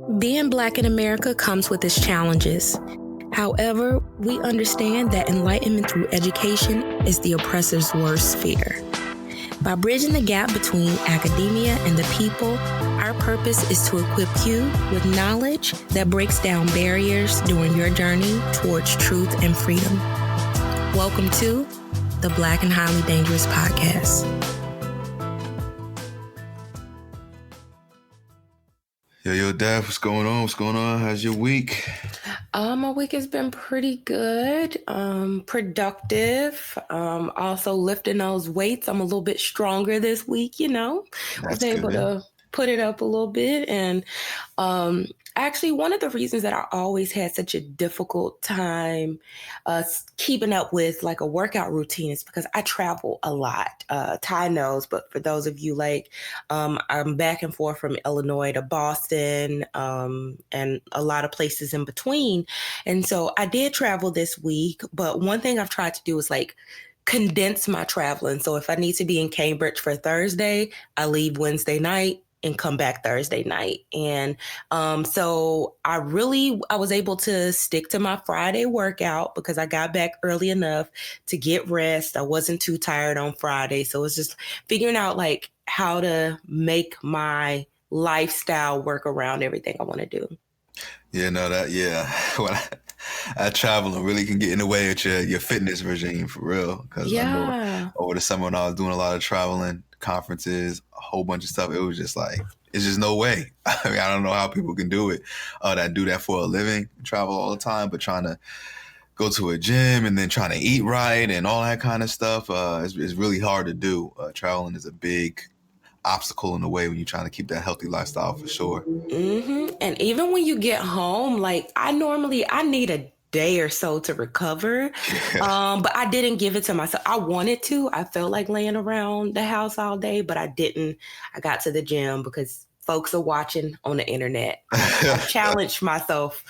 Being Black in America comes with its challenges. However, we understand that enlightenment through education is the oppressor's worst fear. By bridging the gap between academia and the people, our purpose is to equip you with knowledge that breaks down barriers during your journey towards truth and freedom. Welcome to the Black and Highly Dangerous Podcast. Yo, Daph, what's going on? What's going on? How's your week? My week has been pretty good, productive, also lifting those weights. I'm a little bit stronger this week, was able to put it up a little bit. And actually, one of the reasons that I always had such a difficult time keeping up with like a workout routine is because I travel a lot. Ty knows, but for those of you I'm back and forth from Illinois to Boston and a lot of places in between. And so I did travel this week, but one thing I've tried to do is condense my traveling. So if I need to be in Cambridge for Thursday, I leave Wednesday night and come back Thursday night. And so I was able to stick to my Friday workout because I got back early enough to get rest. I wasn't too tired on Friday. So it's just figuring out how to make my lifestyle work around everything I want to do. When I travel and really can get in the way of your fitness regime for real. Because I know over the summer when I was doing a lot of traveling, conferences, a whole bunch of stuff, it was just it's just no way. I mean, I don't know how people can do it that do that for a living, travel all the time, but trying to go to a gym and then trying to eat right and all that kind of stuff is really hard to do. Traveling is a big obstacle in the way when you're trying to keep that healthy lifestyle for sure. Mm-hmm. And even when you get home, I need a day or so to recover. But I didn't give it to myself. I wanted to. I felt like laying around the house all day, but I didn't. I got to the gym because folks are watching on the internet. I challenged myself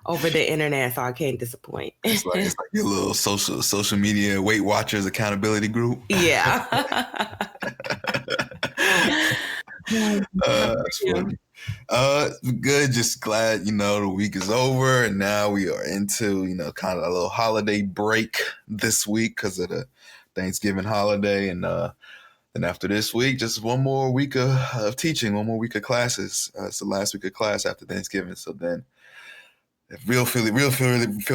over the internet, so I can't disappoint. It's like your little social media Weight Watchers accountability group. Yeah. That's funny. Good. Just glad, the week is over and now we are into, kind of a little holiday break this week because of the Thanksgiving holiday. And then after this week, just one more week of teaching, one more week of classes. It's the last week of class after Thanksgiving. So then feel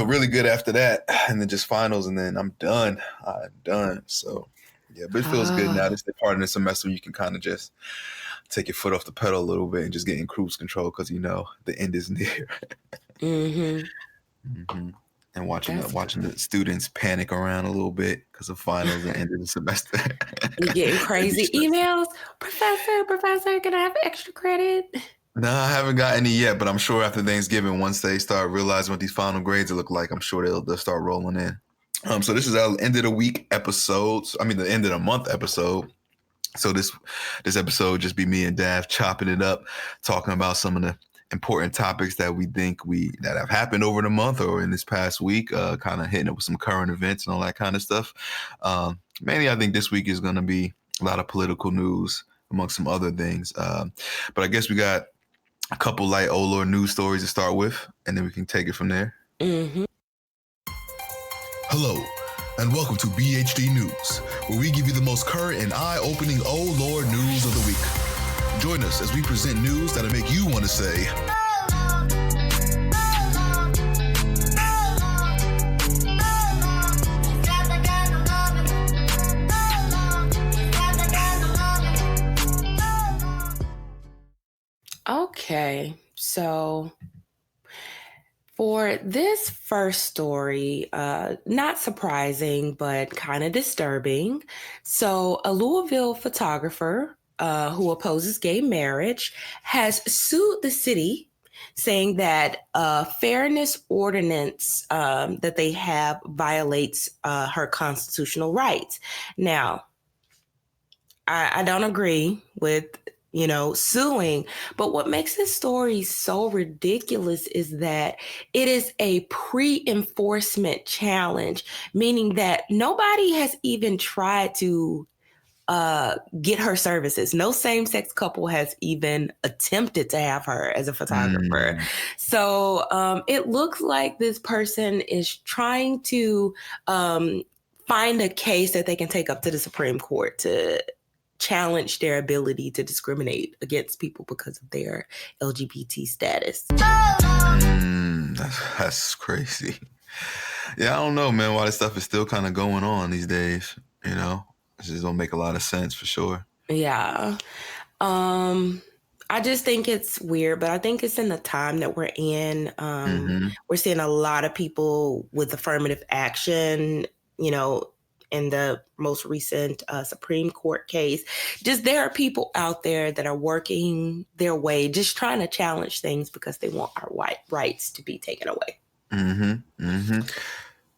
really good after that. And then just finals and then I'm done. So yeah, but it feels good now. This is the part of the semester when you can kind of just take your foot off the pedal a little bit and just get in cruise control because the end is near. Mm-hmm. Mm-hmm. And watching the students panic around a little bit because of finals and end of the semester. You're getting crazy emails. Professor, can I have extra credit? No, I haven't got any yet, but I'm sure after Thanksgiving, once they start realizing what these final grades look like, I'm sure they'll start rolling in. So this is our end of the week episodes. I mean, the end of the month episode. So this episode just be me and Daph chopping it up, talking about some of the important topics that we think that have happened over the month or in this past week, kind of hitting it with some current events and all that kind of stuff. Mainly, I think this week is going to be a lot of political news amongst some other things. But I guess we got a couple light old Lord news stories to start with, and then we can take it from there. Mm-hmm. Hello, and welcome to BHD News, where we give you the most current and eye-opening oh Lord news of the week. Join us as we present news that'll make you want to say, Okay, so for this first story, not surprising, but kind of disturbing. So a Louisville photographer who opposes gay marriage has sued the city, saying that fairness ordinance that they have violates her constitutional rights. Now, I don't agree with suing. But what makes this story so ridiculous is that it is a pre-enforcement challenge, meaning that nobody has even tried to get her services. No same-sex couple has even attempted to have her as a photographer. So it looks like this person is trying to find a case that they can take up to the Supreme Court to challenge their ability to discriminate against people because of their LGBT status. That's crazy. Yeah, I don't know, man, why this stuff is still kind of going on these days, you know? It just don't make a lot of sense for sure. Yeah. I just think it's weird, but I think it's in the time that we're in. We're seeing a lot of people with affirmative action, you know, in the most recent Supreme Court case. Just there are people out there that are working their way, just trying to challenge things because they want our white rights to be taken away.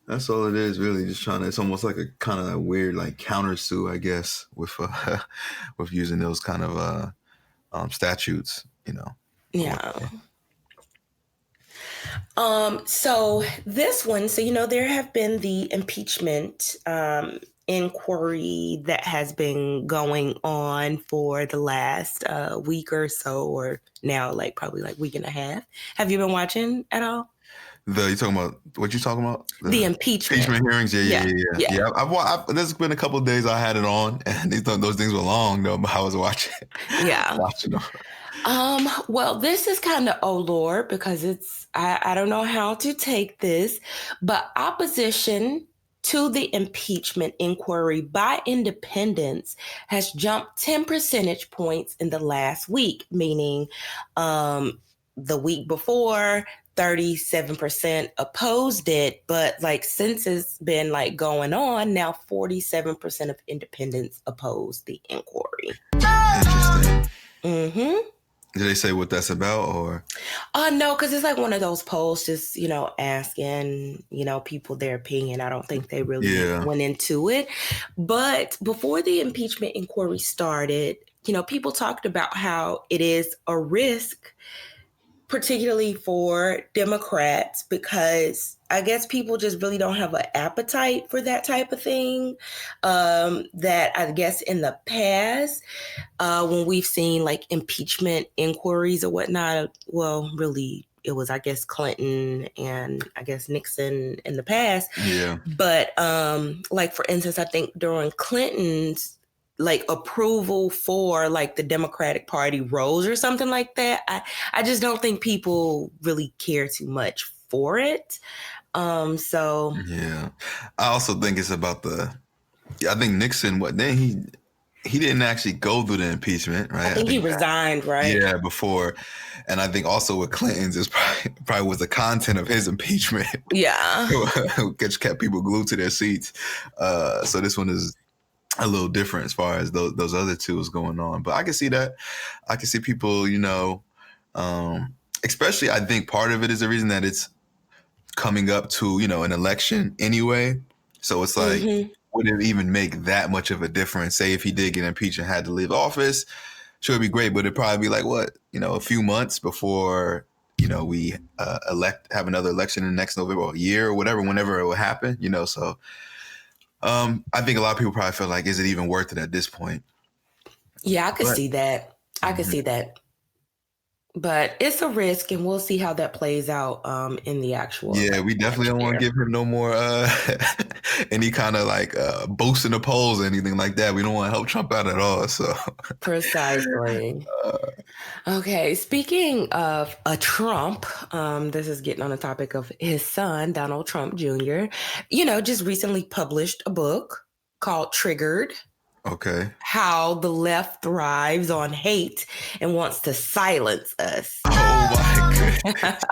That's all it is, really. Just trying to. It's almost like a kind of weird, like countersue, I guess, with using those kind of statutes, you know. Yeah. So this one, so, you know, there have been the impeachment inquiry that has been going on for the last week or so, or now like probably like week and a half. Have you been watching at all? You talking about what you talking about? The impeachment hearings. Yeah. There's been a couple of days I had it on, and those things were long though. But I was watching. Yeah. Watching them. Well, this is kind of, oh Lord, because I don't know how to take this, but opposition to the impeachment inquiry by independents has jumped 10 percentage points in the last week, meaning the week before, 37% opposed it, but like since it's been like going on, now 47% of independents oppose the inquiry. Interesting. Did they say what that's about, or? No, because it's like one of those polls, just, you know, asking, you know, people their opinion. I don't think they really went into it. But before the impeachment inquiry started, you know, people talked about how it is a risk, particularly for Democrats, because I guess people just really don't have an appetite for that type of thing. That I guess in the past, when we've seen like impeachment inquiries or whatnot, well, really, it was, I guess, Clinton and I guess Nixon in the past. Yeah. But like, for instance, I think during Clinton's like approval for like the Democratic Party rose or something like that, I just don't think people really care too much for it. So yeah, I also think it's about I think Nixon, he didn't actually go through the impeachment, right? I think he resigned, right? Yeah, before. And I think also with Clinton's is probably was the content of his impeachment. Yeah. Which kept people glued to their seats. So this one is a little different as far as those other two is going on. But I can see that. I can see people, you know, especially I think part of it is the reason that it's coming up to, you know, an election anyway. So it's like, would it even make that much of a difference? Say if he did get impeached and had to leave office, sure, it'd be great, but it'd probably be like, what, you know, a few months before, you know, we have another election in the next November or a year or whatever, whenever it will happen, you know. So I think a lot of people probably feel like, is it even worth it at this point? Yeah, I could see that. I could see that. But it's a risk, and we'll see how that plays out in the actual. Yeah, we definitely don't want to give him no more any kind of like boost in the polls or anything like that. We don't want to help Trump out at all. So precisely. Okay, speaking of a Trump, this is getting on the topic of his son, Donald Trump Jr., you know, just recently published a book called Triggered. Okay. How the left thrives on hate and wants to silence us. Oh my goodness.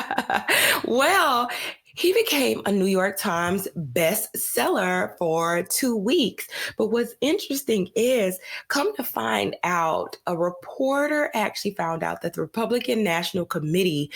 Well, he became a New York Times bestseller for 2 weeks. But what's interesting is, come to find out, a reporter actually found out that the Republican National Committee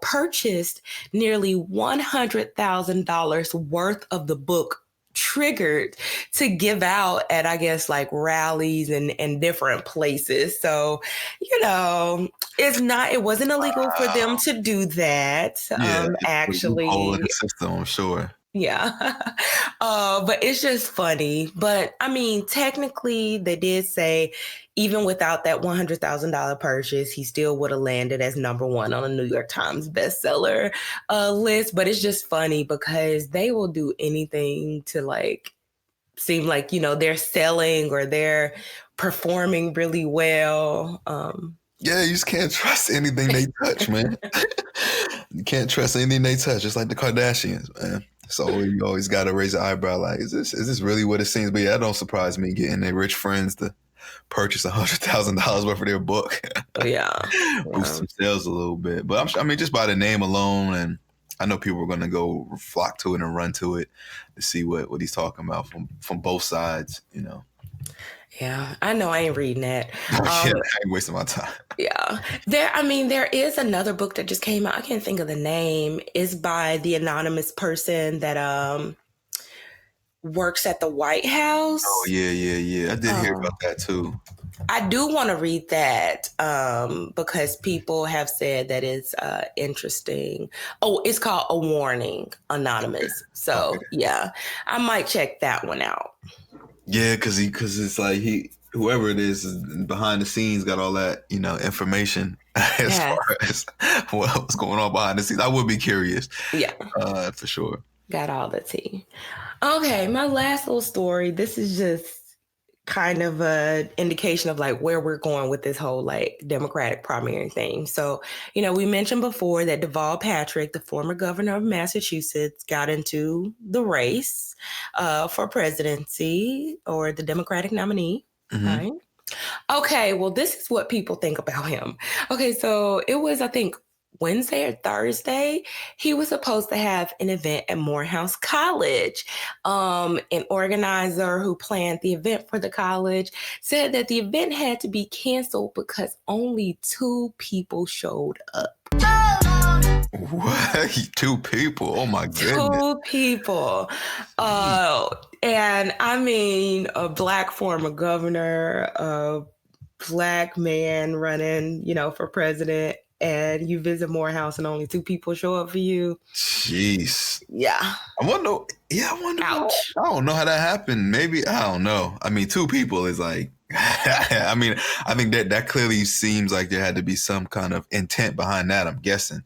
purchased nearly $100,000 worth of the book Triggered to give out at, I guess, like rallies and different places. So, you know, it wasn't illegal for them to do that. Actually, the system, I'm sure. Yeah. But it's just funny. But I mean, technically, they did say even without that $100,000 purchase, he still would have landed as number one on a New York Times bestseller list. But it's just funny because they will do anything to like seem like, they're selling or they're performing really well. Yeah, you just can't trust anything they touch, man. You can't trust anything they touch, just like the Kardashians, man. So you always got to raise an eyebrow like, is this really what it seems? But yeah, that don't surprise me, getting their rich friends to purchase $100,000 worth of their book. Yeah. Boost some sales a little bit. But I mean, just by the name alone, and I know people are going to go flock to it and run to it to see what he's talking about from both sides, Yeah, I know I ain't reading that. Yeah, I ain't wasting my time. Yeah. There is another book that just came out. I can't think of the name. It's by the anonymous person that works at the White House. Oh, yeah. I did hear about that too. I do want to read that because people have said that it's interesting. Oh, it's called A Warning, Anonymous. So, yeah, I might check that one out. Yeah, because it's like whoever it is behind the scenes got all that, information as far as what's going on behind the scenes. I would be curious. Yeah. For sure. Got all the tea. Okay, my last little story. This is just kind of a indication of like where we're going with this whole like Democratic primary thing. So, we mentioned before that Deval Patrick, the former governor of Massachusetts, got into the race for presidency or the Democratic nominee. Mm-hmm. Right? Okay, well, this is what people think about him. Okay, so it was, I think, Wednesday or Thursday, he was supposed to have an event at Morehouse College. An organizer who planned the event for the college said that the event had to be canceled because only 2 people showed up. What? 2 people? Oh my goodness. 2 people. And I mean, a Black former governor, a Black man running, for president. And you visit Morehouse and only 2 people show up for you. Jeez. Yeah. I wonder. Ouch. I don't know how that happened. Maybe, I don't know. I mean, 2 people is like, I mean, I think that clearly seems like there had to be some kind of intent behind that, I'm guessing.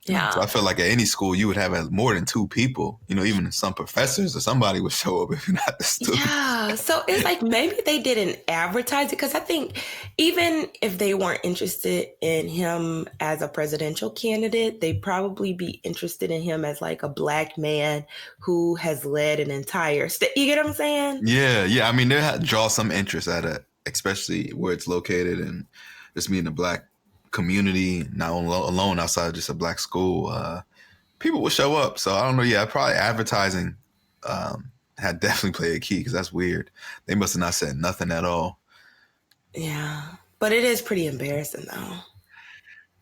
Yeah. So I feel like at any school you would have more than 2 people. Even some professors or somebody would show up if you're not the student. Yeah. So it's like maybe they didn't advertise it because I think even if they weren't interested in him as a presidential candidate, they'd probably be interested in him as like a Black man who has led an entire state. You get what I'm saying? Yeah. I mean, they draw some interest at it, especially where it's located and just being a Black community, not alone outside of just a Black school. People will show up. So I don't know. Yeah, probably advertising had definitely played a key because that's weird. They must have not said nothing at all. Yeah, but it is pretty embarrassing though.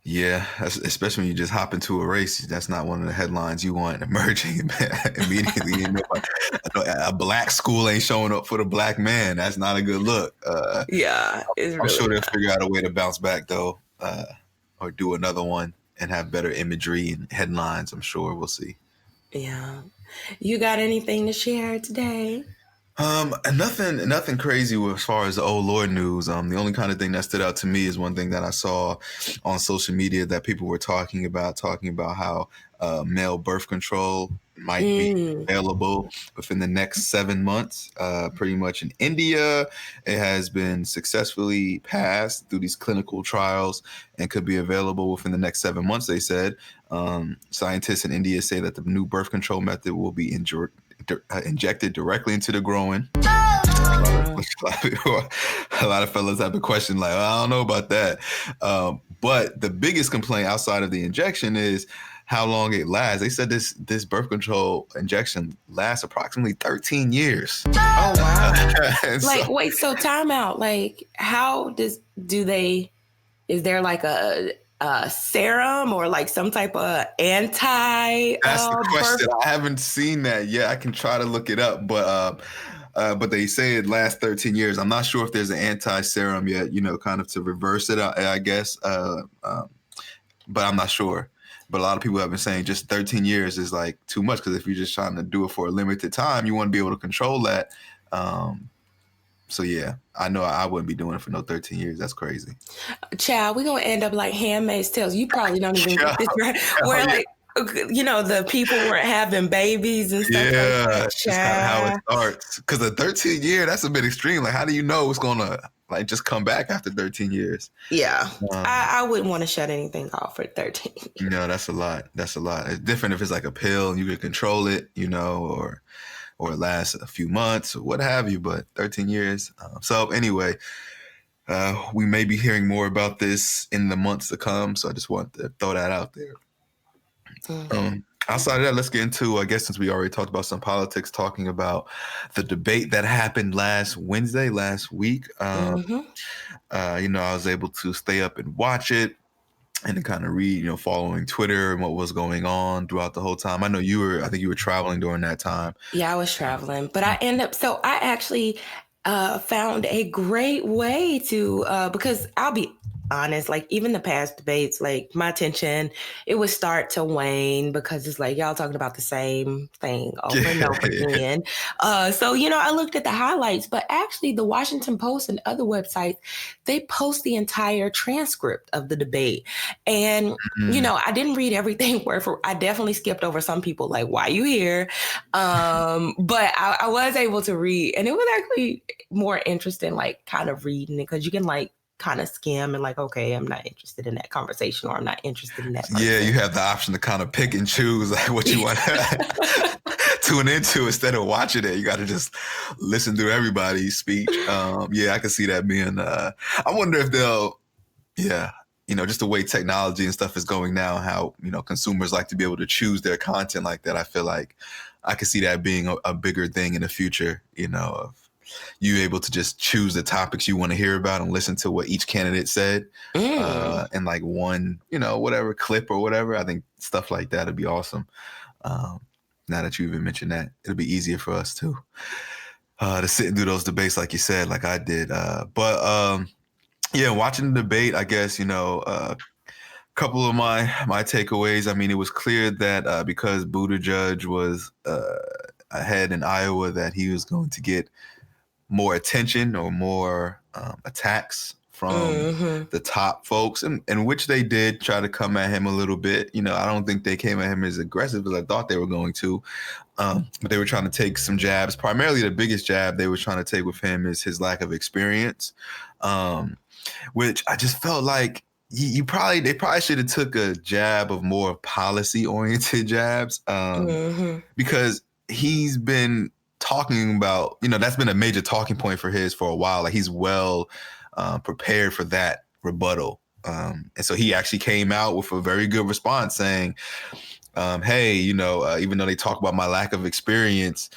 Yeah, especially when you just hop into a race. That's not one of the headlines you want emerging immediately. A Black school ain't showing up for the Black man. That's not a good look. Yeah, I'm sure they'll figure out a way to bounce back though, or do another one and have better imagery and headlines. I'm sure we'll see. Yeah. You got anything to share today? Nothing crazy as far as the oh Lord news. The only kind of thing that stood out to me is one thing that I saw on social media that people were talking about how male birth control might be available within the next 7 months. Pretty much in India, it has been successfully passed through these clinical trials and could be available within the next 7 months, they said. Scientists in India say that the new birth control method will be injected directly into the groin. A lot of fellas have a question like, I don't know about that. But the biggest complaint outside of the injection is how long it lasts. They said this birth control injection lasts approximately 13 years. Oh, wow. Wait, so time out. Like, how is there like a serum or like some type of anti? That's the question. I haven't seen that yet. I can try to look it up, but they say it lasts 13 years. I'm not sure if there's an anti-serum yet, kind of to reverse it, I guess. But I'm not sure. But a lot of people have been saying just 13 years is like too much, because if you're just trying to do it for a limited time, you want to be able to control that. So yeah, I know I wouldn't be doing it for no 13 years. That's crazy. Child, we're gonna end up like Handmaid's Tales. You probably don't even get this right. Where like, the people weren't having babies and stuff like that. That's kind of how it starts. Because a 13-year, that's a bit extreme. Like, how do you know it's gonna like just come back after 13 years? Yeah, I wouldn't want to shut anything off for 13 years. No, that's a lot. That's a lot. It's different if it's like a pill and you can control it, or it lasts a few months or what have you. But 13 years. So anyway, we may be hearing more about this in the months to come. So I just want to throw that out there. Outside of that, let's get into, I guess, since we already talked about some politics, talking about the debate that happened last week. I was able to stay up and watch it and to kind of read, following Twitter and what was going on throughout the whole time. I know I think you were traveling during that time. Yeah, I was traveling, but I actually found a great way to, because I'll be honest, like even the past debates, like my attention, it would start to wane because it's like y'all talking about the same thing over and over again. So, I looked at the highlights, but actually the Washington Post and other websites, they post the entire transcript of the debate. And, I didn't read everything word for, I definitely skipped over some people like, why you here? But I was able to read, and it was actually more interesting, like kind of reading it, because you can like kind of skim and like, okay, I'm not interested in that conversation, or I'm not interested in that person. Yeah, you have the option to kind of pick and choose like what you want to tune into instead of watching it. You got to just listen to everybody's speech. I can see that being, I wonder if they'll, just the way technology and stuff is going now, how, consumers like to be able to choose their content like that. I feel like I could see that being a bigger thing in the future, of you able to just choose the topics you want to hear about and listen to what each candidate said in like one, whatever clip or whatever. I think stuff like that would be awesome. Now that you even mentioned that, it'll be easier for us too to sit and do those debates like you said, like I did. Watching the debate, I guess, a couple of my takeaways. I mean, it was clear that because Buttigieg was ahead in Iowa, that he was going to get more attention or more attacks from the top folks, and which they did try to come at him a little bit. I don't think they came at him as aggressive as I thought they were going to, but they were trying to take some jabs. Primarily, the biggest jab they were trying to take with him is his lack of experience, which I just felt like they probably should have took a jab of more policy-oriented jabs, because he's been talking about, that's been a major talking point for a while. Like he's well prepared for that rebuttal. And so he actually came out with a very good response saying, hey, even though they talk about my lack of experience,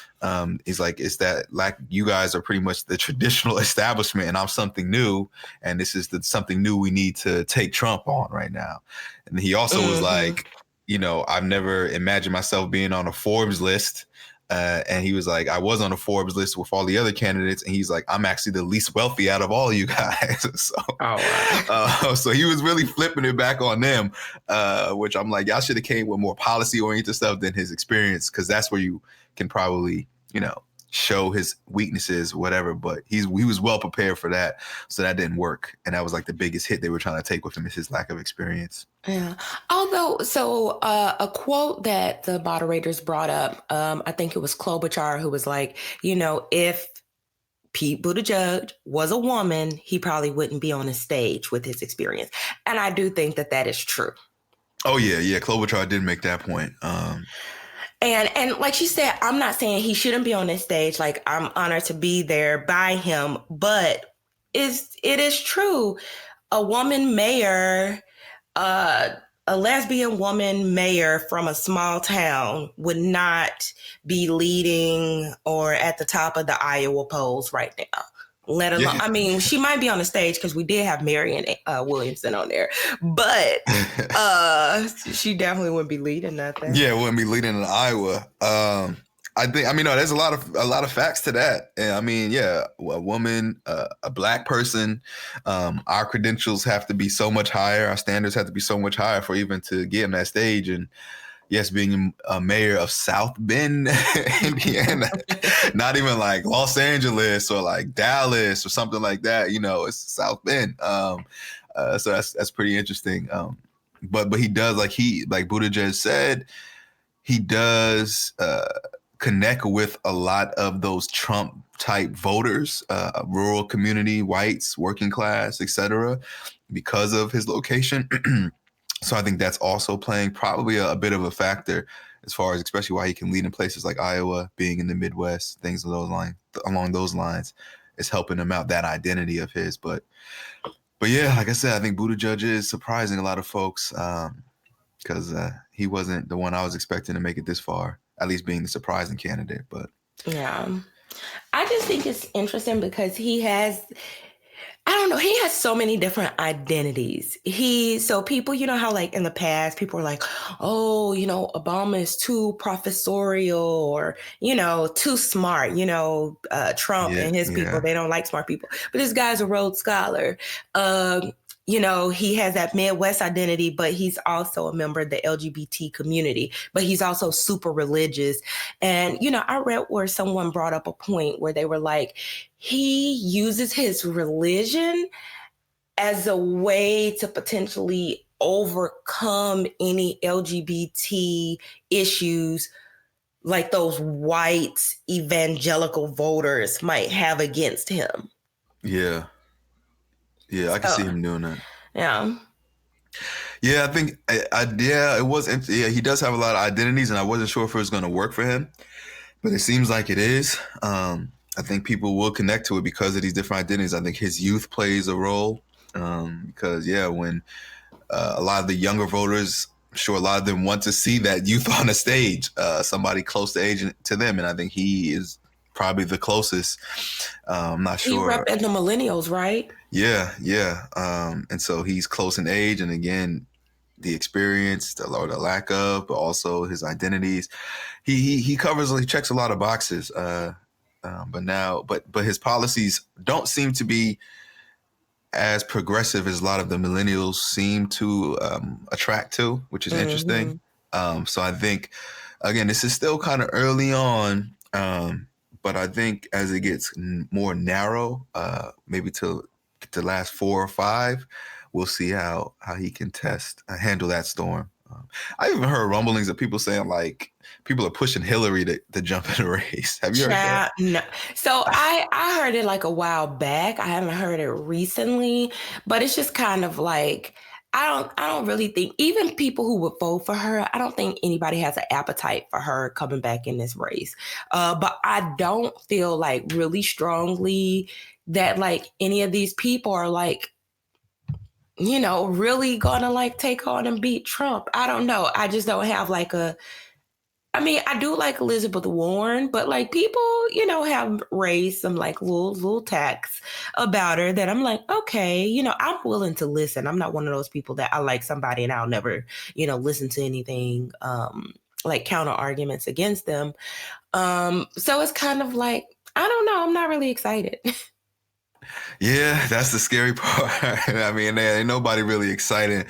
he's like, it's that like you guys are pretty much the traditional establishment and I'm something new. And this is something new we need to take Trump on right now. And he also was like, I've never imagined myself being on a Forbes list. And he was like, I was on a Forbes list with all the other candidates. And he's like, I'm actually the least wealthy out of all you guys. So he was really flipping it back on them, which I'm like, y'all should have came with more policy oriented stuff than his experience. Cause that's where you can probably, show his weaknesses, whatever, but he was well prepared for that. So that didn't work. And that was like the biggest hit they were trying to take with him, is his lack of experience. Yeah. Although, a quote that the moderators brought up, I think it was Klobuchar, who was like, if Pete Buttigieg was a woman, he probably wouldn't be on a stage with his experience. And I do think that is true. Oh, yeah. Yeah. Klobuchar did make that point. And like she said, I'm not saying he shouldn't be on this stage. Like, I'm honored to be there by him. But it is true. A woman mayor, a lesbian woman mayor from a small town would not be leading or at the top of the Iowa polls right now. Let alone, I mean, she might be on the stage because we did have Marianne Williamson on there, but she definitely wouldn't be leading nothing. Yeah, wouldn't be leading in Iowa. I think, I mean, no, there's a lot of facts to that. And I mean, yeah, a woman, a black person, our credentials have to be so much higher. Our standards have to be so much higher for even to get on that stage. And yes, being a mayor of South Bend, Indiana, not even like Los Angeles or like Dallas or something like that. You know, it's South Bend. So that's pretty interesting. But he does, like Buttigieg said, he does connect with a lot of those Trump type voters, rural community, whites, working class, etc., because of his location. So I think that's also playing probably a bit of a factor as far as especially why he can lead in places like Iowa, being in the Midwest, things along those lines is helping him out, that identity of his. But yeah, like I said, I think Buttigieg is surprising a lot of folks because he wasn't the one I was expecting to make it this far, at least being the surprising candidate. But yeah, I just think it's interesting because he has so many different identities. So people, you know how like in the past, people were like, oh, you know, Obama is too professorial or, you know, too smart, you know, Trump and his people, they don't like smart people. But this guy's a Rhodes Scholar. You know, he has that Midwest identity, but he's also a member of the LGBT community, but he's also super religious. And, you know, I read where someone brought up a point where they were like, he uses his religion as a way to potentially overcome any LGBT issues like those white evangelical voters might have against him. Yeah. Yeah, I can see him doing that. Yeah. Yeah, I think, it was, he does have a lot of identities, and I wasn't sure if it was going to work for him, but it seems like it is. I think people will connect to it because of these different identities. I think his youth plays a role because, when a lot of the younger voters, I'm sure a lot of them want to see that youth on a stage, somebody close to age to them, and I think he is probably the closest. I'm not sure. He represents the millennials, right? Yeah. And so he's close in age, and again, the experience, the lack of, but also his identities. He checks a lot of boxes. But his policies don't seem to be as progressive as a lot of the millennials seem to attract to, which is interesting. So I think, again, this is still kind of early on. But I think as it gets more narrow, maybe to the last 4 or 5, we'll see how he can handle that storm. I even heard rumblings of people saying like people are pushing Hillary to jump in the race. Have you heard that? No. So I heard it like a while back. I haven't heard it recently, but it's just kind of like I don't really think even people who would vote for her, I don't think anybody has an appetite for her coming back in this race. But I don't feel like really strongly that like any of these people are like, you know, really gonna like take on and beat Trump. I don't know. I just don't have like I mean, I do like Elizabeth Warren, but like people, you know, have raised some like little attacks about her that I'm like, okay, you know, I'm willing to listen. I'm not one of those people that I like somebody and I'll never, you know, listen to anything like counter arguments against them. So it's kind of like, I don't know. I'm not really excited. Yeah, that's the scary part. I mean, ain't nobody really exciting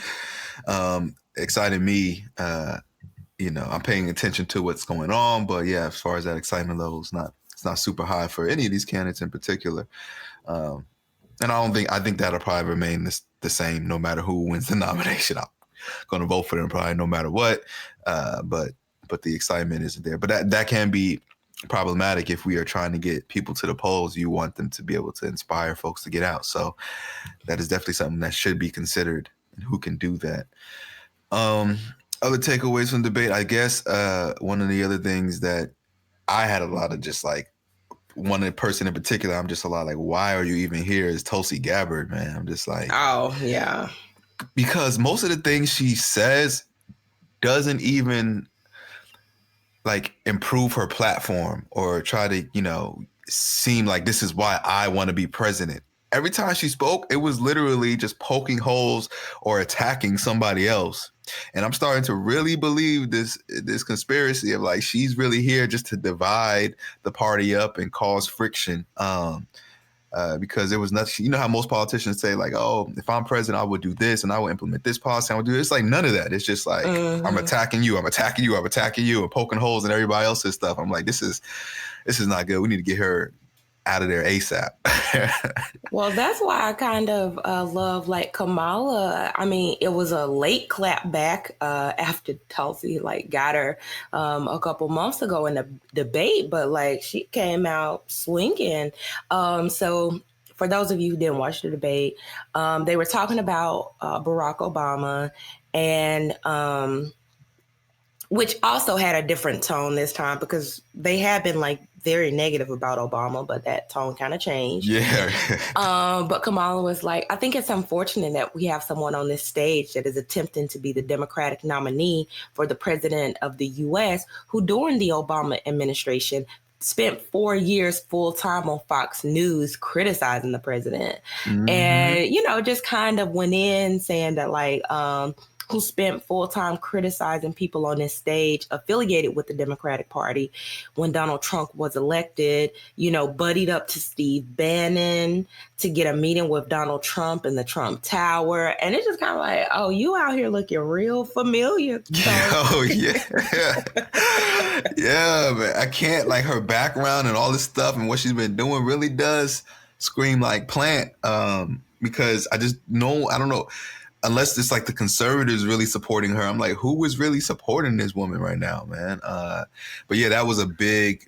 me. You know, I'm paying attention to what's going on, but yeah, as far as that excitement level, it's not super high for any of these candidates in particular. And I think that'll probably remain the same no matter who wins the nomination. I'm going to vote for them probably no matter what. But the excitement isn't there. But that can be problematic if we are trying to get people to the polls. You want them to be able to inspire folks to get out. So that is definitely something that should be considered, and who can do that. Other takeaways from debate, I guess one of the other things that I had a lot of just like one person in particular, I'm just a lot like, why are you even here? Is Tulsi Gabbard, man. I'm just like, oh, yeah. Because most of the things she says doesn't even like improve her platform or try to, you know, seem like this is why I want to be president. every time she spoke, it was literally just poking holes or attacking somebody else. And I'm starting to really believe this conspiracy of like she's really here just to divide the party up and cause friction. Because there was nothing, you know how most politicians say like, oh, if I'm president, I would do this and I would implement this policy. I would do this. It's like none of that. It's just like, I'm attacking you, I'm attacking you, I'm attacking you, and poking holes in everybody else's stuff. I'm like, this is not good. We need to get her out of there ASAP. Well, that's why I kind of love like Kamala. I mean, it was a late clap back after Tulsi like got her a couple months ago in the debate, but like she came out swinging. So for those of you who didn't watch the debate, they were talking about Barack Obama and which also had a different tone this time because they had been like very negative about Obama, but that tone kind of changed. Yeah. But Kamala was like, I think it's unfortunate that we have someone on this stage that is attempting to be the Democratic nominee for the president of the U.S. who during the Obama administration spent 4 years full time on Fox News criticizing the president. And, you know, just kind of went in saying that like, who spent full time criticizing people on this stage affiliated with the Democratic Party when Donald Trump was elected, you know, buddied up to Steve Bannon to get a meeting with Donald Trump in the Trump Tower. And it's just kind of like, oh, you out here looking real familiar. Oh, yeah. Yeah, man. I can't, like, her background and all this stuff and what she's been doing really does scream like Plant, because I just know, I don't know. Unless it's like the conservatives really supporting her, I'm like, who is really supporting this woman right now, man? But yeah, that was a good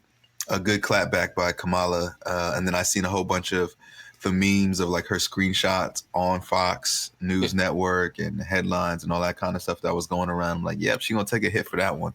clapback by Kamala. And then I seen a whole bunch of the memes of like her screenshots on Fox News Network and headlines and all that kind of stuff that was going around. I'm like, yep, she's gonna take a hit for that one.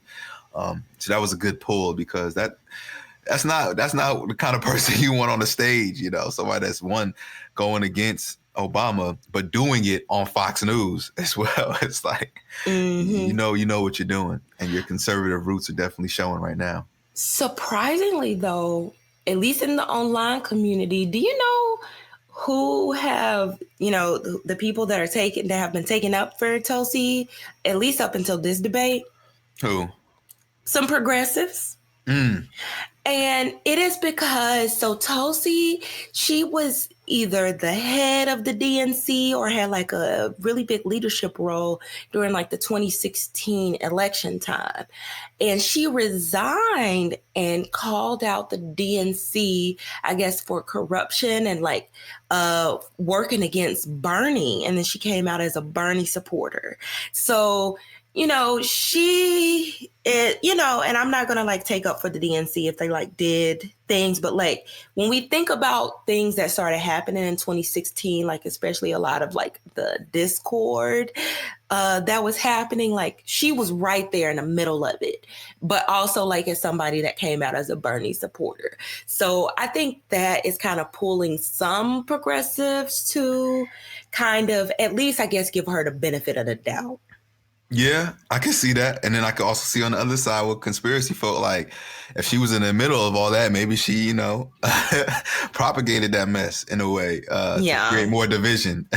So that was a good pull because that's not the kind of person you want on the stage, you know, somebody that's going against Obama, but doing it on Fox News as well. It's like, you know what you're doing, and your conservative roots are definitely showing right now. Surprisingly, though, at least in the online community, do you know who have, you know, the people that have been taken up for Tulsi, at least up until this debate? Who? Some progressives. And it is because, so Tulsi, she was either the head of the DNC or had like a really big leadership role during like the 2016 election time. And she resigned and called out the DNC, I guess, for corruption and like working against Bernie. And then she came out as a Bernie supporter. So, you know, and I'm not going to like take up for the DNC if they like did things, but like when we think about things that started happening in 2016, like especially a lot of like the discord that was happening, like she was right there in the middle of it, but also like as somebody that came out as a Bernie supporter. So I think that is kind of pulling some progressives to kind of at least, I guess, give her the benefit of the doubt. Yeah, I can see that. And then I could also see on the other side with conspiracy folk, like if she was in the middle of all that, maybe she, you know, propagated that mess in a way to create more division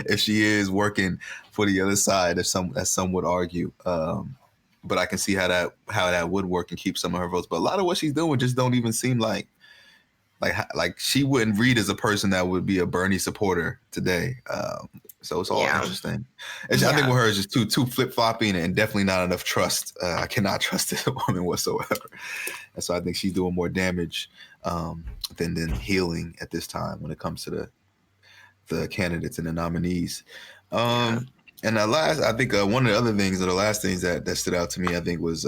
if she is working for the other side, as some would argue. But I can see how that would work and keep some of her votes. But a lot of what she's doing just don't even seem like she wouldn't read as a person that would be a Bernie supporter today. So it's all interesting. I think with her is just too flip-floppy and definitely not enough trust. I cannot trust this woman whatsoever. And so I think she's doing more damage than healing at this time when it comes to the candidates and the nominees. And I think one of the other things, or the last things that stood out to me, I think was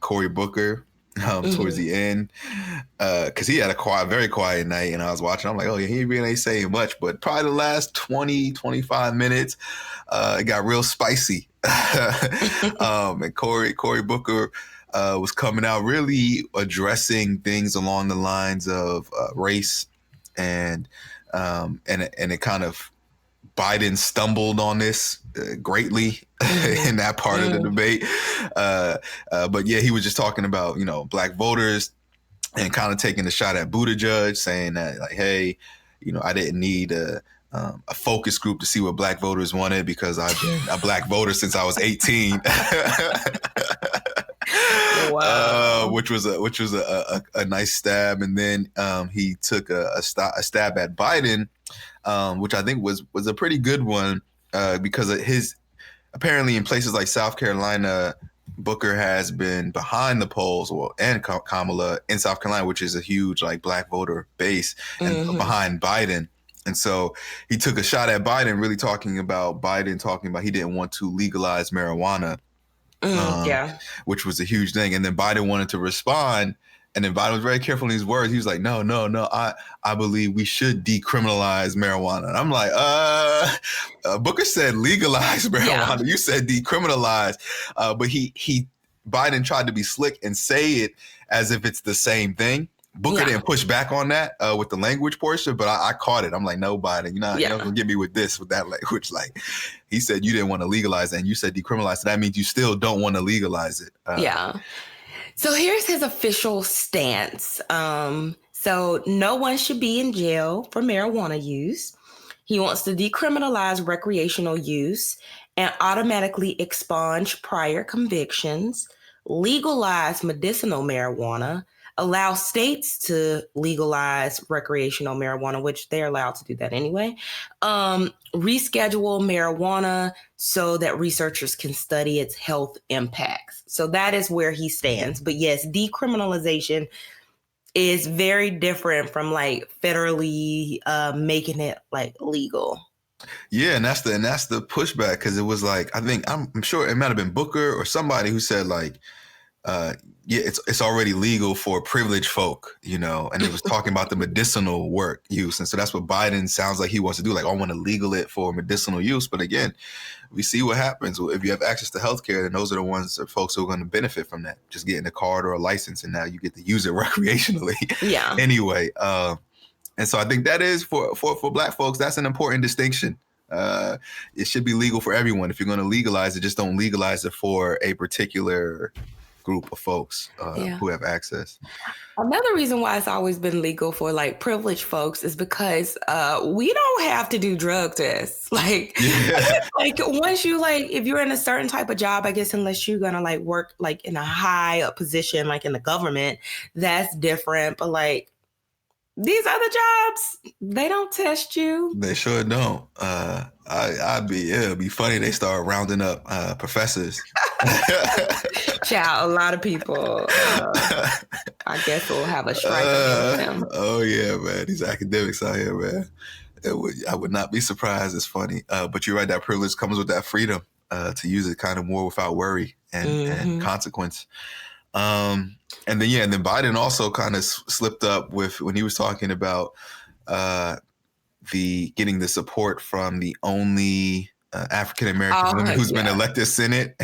Cory Booker. Towards the end, because he had a very quiet night, and I was watching. I'm like, oh yeah, he really ain't saying much, but probably the last 20-25 minutes, it got real spicy. And Cory Booker was coming out really addressing things along the lines of race, and it kind of Biden stumbled on this greatly in that part of the debate. But yeah, he was just talking about, you know, black voters and kind of taking a shot at Buttigieg, saying that like, hey, I didn't need a focus group to see what black voters wanted because I've been a black voter since I was 18. Wow. Which was a nice stab. And then he took a stab at Biden, which I think was a pretty good one because of his apparently in places like South Carolina, Booker has been behind the polls, and Kamala in South Carolina, which is a huge like black voter base, and behind Biden. And so he took a shot at Biden, really talking about he didn't want to legalize marijuana, which was a huge thing. And then Biden wanted to respond. And then Biden was very careful in his words. He was like, no, I believe we should decriminalize marijuana. And I'm like, Booker said legalize marijuana. Yeah. You said decriminalize. But Biden tried to be slick and say it as if it's the same thing. Booker didn't push back on that with the language portion, but I caught it. I'm like, no, Biden, you're not going to get me with that language. Like, he said you didn't want to legalize it, and you said decriminalize it. So that means you still don't want to legalize it. So here's his official stance. So no one should be in jail for marijuana use. He wants to decriminalize recreational use and automatically expunge prior convictions, legalize medicinal marijuana, allow states to legalize recreational marijuana, which they're allowed to do that anyway, reschedule marijuana so that researchers can study its health impacts. So that is where he stands. But yes, decriminalization is very different from like federally making it like legal. Yeah, and that's the pushback, because it was like, I'm sure it might have been Booker or somebody who said like, it's already legal for privileged folk, and it was talking about the medicinal work use. And so that's what Biden sounds like he wants to do. Like, I want to legal it for medicinal use. But again, we see what happens. If you have access to healthcare, then those are the ones that folks who are going to benefit from that. Just getting a card or a license, and now you get to use it recreationally. Yeah. Anyway, and so I think that is for black folks, that's an important distinction. It should be legal for everyone. If you're going to legalize it, just don't legalize it for a particular group of folks who have access. Another reason why it's always been legal for like privileged folks is because we don't have to do drug tests. Like, like once you if you're in a certain type of job, I guess, unless you're gonna like work like in a high position, like in the government, that's different. But like these other jobs, they don't test you. They sure don't. It'd be funny. They start rounding up professors. Child, a lot of people, I guess, will have a strike against them. Oh yeah, man. These academics out here, man. I would not be surprised. It's funny. But you're right. That privilege comes with that freedom to use it kind of more without worry and consequence. And then Biden also kind of slipped up with when he was talking about getting the support from the only African American woman who's been elected Senate.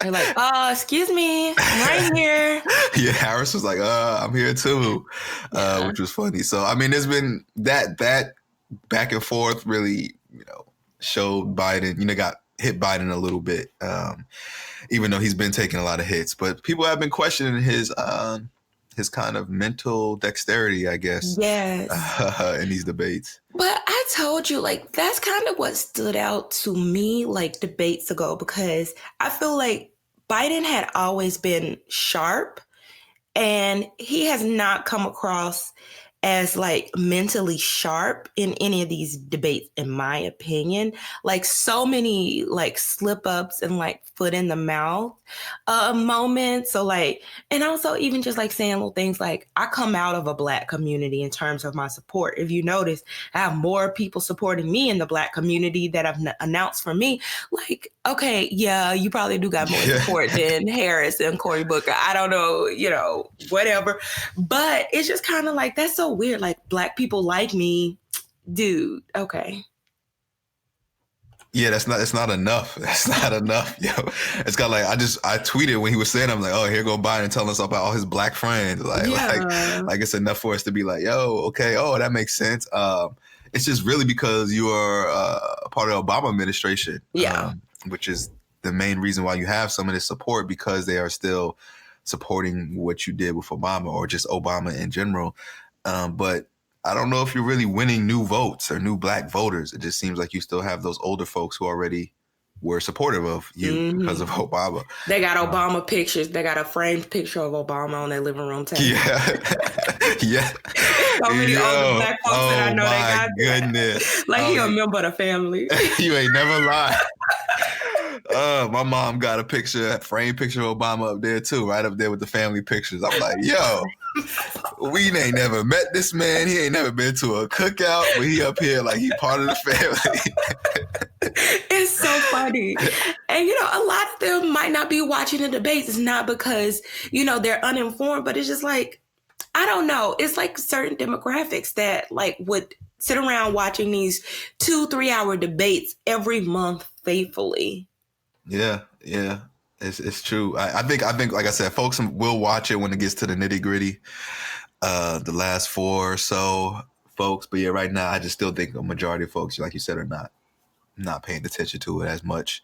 They're like, excuse me, I'm right here. Yeah, Harris was like, I'm here too, which was funny. So I mean, there's been that back and forth really, showed Biden, got hit Biden a little bit, even though he's been taking a lot of hits. But people have been questioning his kind of mental dexterity, I guess. Yes. In these debates. But I told you, like, that's kind of what stood out to me, like, debates ago, because I feel like Biden had always been sharp, and he has not come across as like mentally sharp in any of these debates, in my opinion. Like so many like slip ups and like foot in the mouth moments. So like, and also even just like saying little things like, I come out of a Black community in terms of my support. If you notice, I have more people supporting me in the Black community that have announced for me. Like, okay, yeah, you probably do got more support than Harris and Cory Booker. I don't know, whatever. But it's just kind of like, that's so weird. Like, Black people like me, dude. Okay. Yeah, it's not enough. That's not enough, yo. It's got like, I tweeted when he was saying, I'm like, oh, here go Biden telling us about all his Black friends. Like it's enough for us to be like, yo, okay, oh, that makes sense. It's just really because you are a part of the Obama administration. Yeah. Which is the main reason why you have some of this support, because they are still supporting what you did with Obama, or just Obama in general. But I don't know if you're really winning new votes or new black voters. It just seems like you still have those older folks who already were supportive of you because of Obama. They got Obama pictures. They got a framed picture of Obama on their living room table. Yeah. Yeah. So many older black folks that I know they got goodness. Like he a member of the family. You ain't never lied. My mom got a framed picture of Obama up there too, right up there with the family pictures. I'm like, yo, we ain't never met this man. He ain't never been to a cookout, but he up here like he part of the family. It's so funny. And, a lot of them might not be watching the debates. It's not because, they're uninformed, but it's just like, I don't know. It's like certain demographics that like would sit around watching these 2-3 hour debates every month faithfully. Yeah. It's true. I think, like I said, folks will watch it when it gets to the nitty gritty. The last 4 or so folks, but yeah, right now I just still think a majority of folks, like you said, are not paying attention to it as much,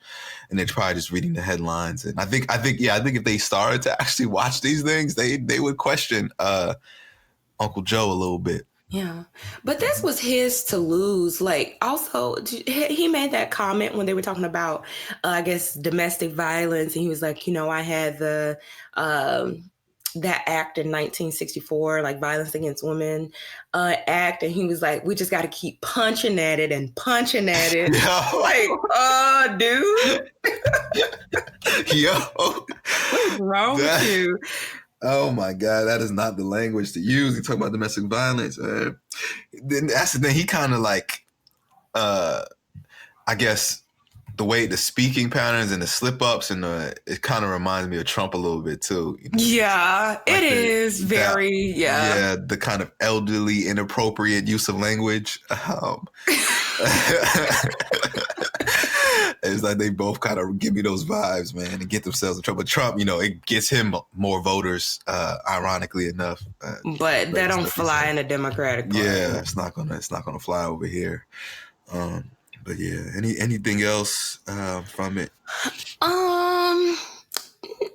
and they're probably just reading the headlines. And I think if they started to actually watch these things, they would question Uncle Joe a little bit. Yeah, but this was his to lose. Like, also, he made that comment when they were talking about, I guess, domestic violence, and he was like, I had the that act in 1964, like Violence Against Women act, and he was like, we just got to keep punching at it and punching at it. Like, dude. Yo. What's wrong with you? Oh my God, that is not the language to use. You talk about domestic violence. Then that's the thing. He kind of like, I guess, the speaking patterns and the slip ups and it kind of reminds me of Trump a little bit too. Yeah, like it is very yeah, the kind of elderly, inappropriate use of language. It's like they both kind of give me those vibes, man, and get themselves in trouble. But Trump, it gets him more voters, ironically enough. But that don't fly in the Democratic Party. Yeah, it's not gonna fly over here. But yeah, anything else from it?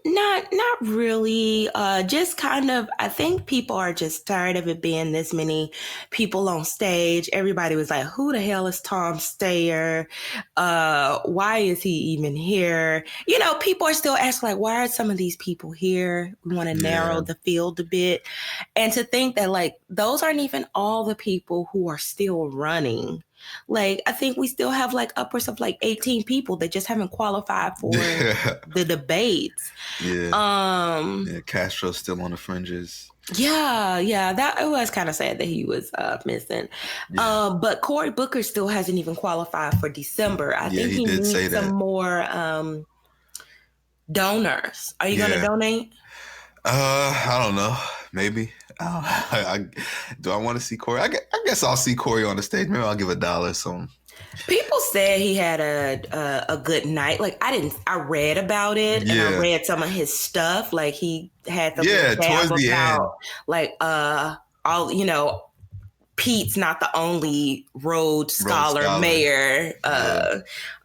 Not really. Just kind of, I think people are just tired of it being this many people on stage. Everybody was like, who the hell is Tom Steyer? Why is he even here? People are still asking, like, why are some of these people here? We want to narrow the field a bit. And to think that, like, those aren't even all the people who are still running. Like, I think we still have like upwards of like 18 people that just haven't qualified for the debates. Yeah. Castro's still on the fringes. Yeah. That it was kind of sad that he was missing. Yeah. But Cory Booker still hasn't even qualified for December. I think he needs some more donors. Are you going to donate? I don't know. Maybe. Do I want to see Cory? I guess I'll see Cory on the stage. Maybe I'll give $1. So people said he had a good night. Like I read about it, and I read some of his stuff. Like he had the towards the end, like all Pete's not the only Rhodes Scholar mayor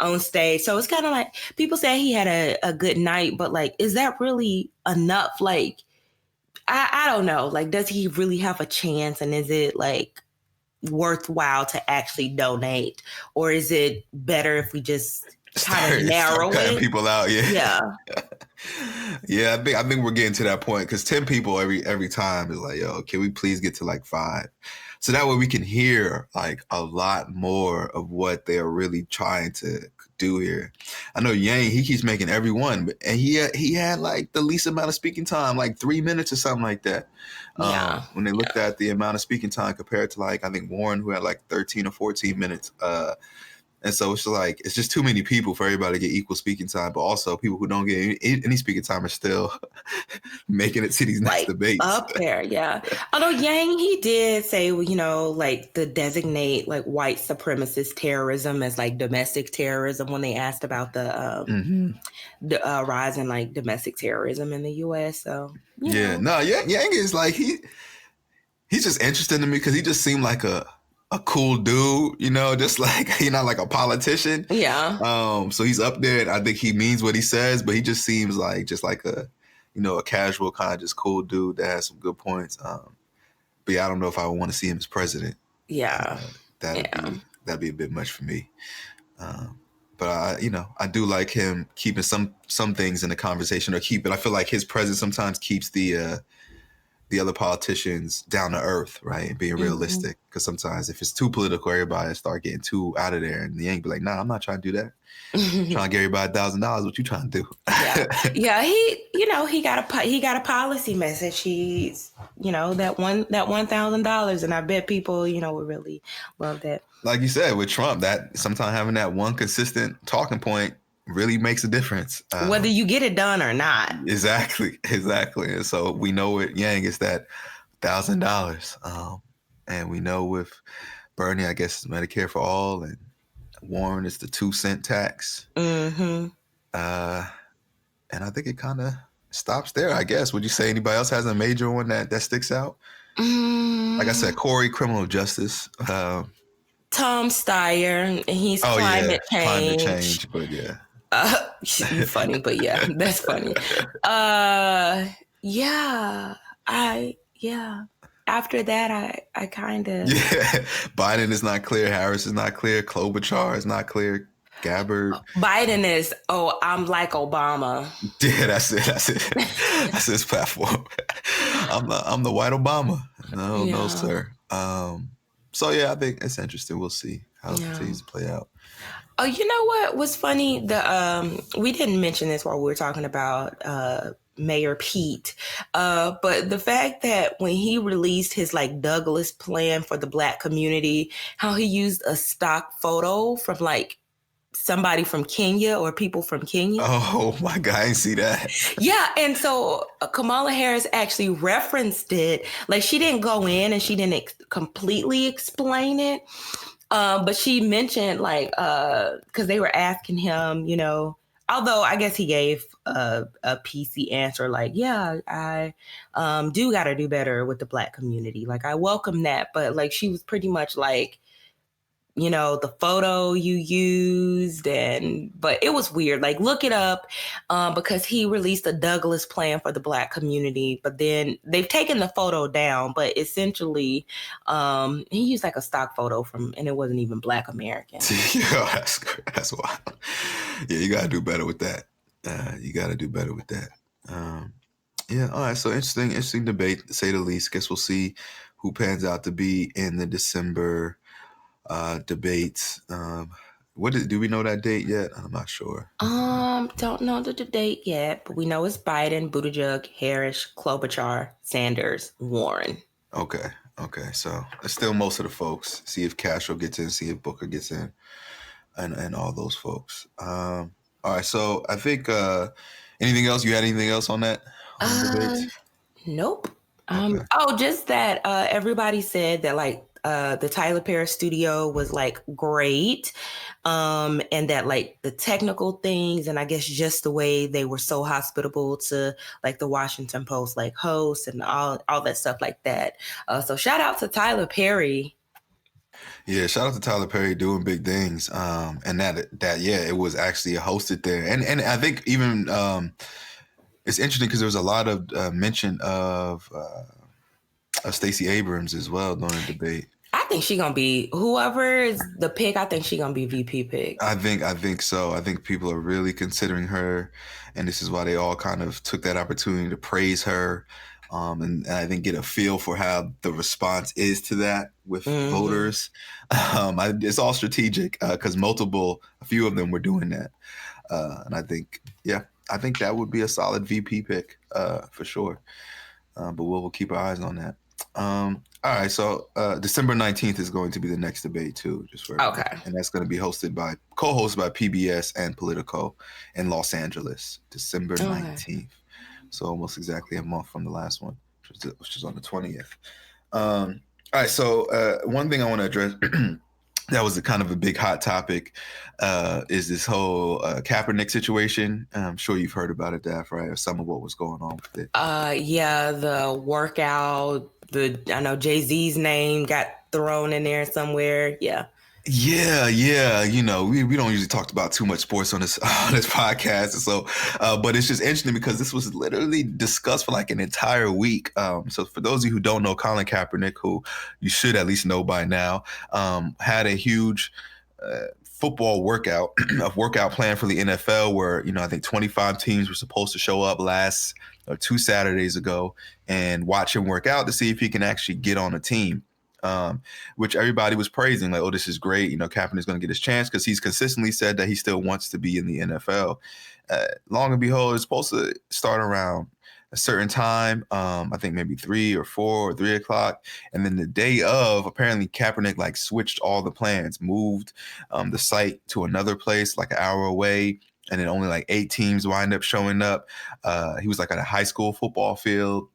on stage. So it's kind of like people say he had a good night, but like, is that really enough? Like, I don't know. Like, does he really have a chance? And is it like worthwhile to actually donate? Or is it better if we just kind of narrow it? People out, yeah. Yeah, I think we're getting to that point because 10 people every time is like, yo, can we please get to like 5? So that way we can hear like a lot more of what they are really trying to do here. I know Yang, he keeps making every one, and he had like the least amount of speaking time, like 3 minutes or something like that. When they looked at the amount of speaking time compared to like, I think Warren, who had like 13 or 14 minutes. And so it's like, it's just too many people for everybody to get equal speaking time. But also people who don't get any speaking time are still making it to these next debates. Up there, yeah. Although Yang, he did say, like the designate like white supremacist terrorism as like domestic terrorism when they asked about the rise in like domestic terrorism in the U.S. So, Yang is like, he's just interesting to me because he just seemed like a cool dude, just like, not like a politician. Yeah. So he's up there and I think he means what he says, but he just seems like a casual kind of just cool dude that has some good points. But But yeah, I don't know if I would want to see him as president. Yeah. That'd be a bit much for me. But I do like him keeping some things in the conversation, or I feel like his presence sometimes keeps the other politicians down to earth, right? And being realistic. Because sometimes if it's too political, everybody start getting too out of there, and the Yank be like, nah, I'm not trying to do that. I'm trying to give everybody $1,000. What you trying to do? Yeah. He got a policy message. He's, that $1,000, and I bet people, would really love that. Like you said, with Trump, that sometimes having that one consistent talking point really makes a difference. Whether you get it done or not. Exactly. And so we know with Yang, it's that $1,000. And we know with Bernie, I guess, it's Medicare for all, and Warren is the 2-cent tax. And I think it kind of stops there, I guess. Would you say anybody else has a major one that sticks out? Like I said, Corey, criminal justice. Tom Steyer, he's climate change. But yeah. You're funny, but yeah, that's funny. After that, I kind of... Yeah, Biden is not clear. Harris is not clear. Klobuchar is not clear. Gabbard. Biden is, I'm like Obama. Yeah, that's it. That's his platform. I'm the white Obama. No, sir. So yeah, I think it's interesting. We'll see how it continues to play out. Oh, you know what was funny? We didn't mention this while we were talking about Mayor Pete, but the fact that when he released his Douglas plan for the Black community, how he used a stock photo from somebody from Kenya or people from Kenya. Oh my God, I didn't see that. Yeah, and so Kamala Harris actually referenced it. She didn't go in and she didn't completely explain it. But she mentioned because they were asking him, although I guess he gave a PC answer, I do got to do better with the Black community. I welcome that. But she was pretty much the photo you used, but it was weird. Look it up, because he released a Douglas plan for the Black community, but then they've taken the photo down, but essentially, he used a stock photo and it wasn't even Black American. That's wild. Yeah, you got to do better with that. All right. So interesting debate, to say the least. Guess we'll see who pans out to be in the December debates. Do we know that date yet? I'm not sure. Don't know the date yet, but we know it's Biden, Buttigieg, Harris, Klobuchar, Sanders, Warren. Okay. So it's still most of the folks. See if Castro gets in, see if Booker gets in, and all those folks. All right. So I think anything else? You had anything else on that? On the debates? Nope. Okay. Just that everybody said that the Tyler Perry studio was great, and that the technical things, and I guess just the way they were so hospitable to the Washington Post hosts and all that stuff like that. So shout out to Tyler Perry. Yeah, shout out to Tyler Perry doing big things. And it was actually hosted there, and I think even it's interesting because there was a lot of mention of Stacey Abrams as well during the debate. I think she's gonna be, whoever is the pick, I think she's gonna be VP pick. I think so. I think people are really considering her, and this is why they all kind of took that opportunity to praise her, and I think get a feel for how the response is to that with voters. It's all strategic because a few of them were doing that, and I think that would be a solid VP pick for sure. But we'll keep our eyes on that. All right, so December 19th is going to be the next debate too, just for everybody. And that's going to be co-hosted by PBS and Politico in Los Angeles, December 19th. So almost exactly a month from the last one, which is on the 20th. All right, so one thing I want to address that was a kind of a big hot topic is this whole Kaepernick situation. I'm sure you've heard about it, Daph, right? Or some of what was going on with it. Yeah, the workout. I know Jay-Z's name got thrown in there somewhere. Yeah. Yeah, yeah. We don't usually talk about too much sports on this on this podcast, so but it's just interesting because this was literally discussed for like an entire week. So for those of you who don't know, Colin Kaepernick, who you should at least know by now, had a huge football workout, a workout plan for the NFL, where I think 25 teams were supposed to show up last 2 Saturdays ago and watch him work out to see if he can actually get on a team. Which everybody was praising, like, oh, this is great. Kaepernick's going to get his chance because he's consistently said that he still wants to be in the NFL. Long and behold, it's supposed to start around a certain time. I think maybe 3 or 4 or 3 o'clock. And then the day of, apparently Kaepernick like switched all the plans, moved the site to another place like an hour away. And then only like 8 teams wind up showing up. He was like at a high school football field.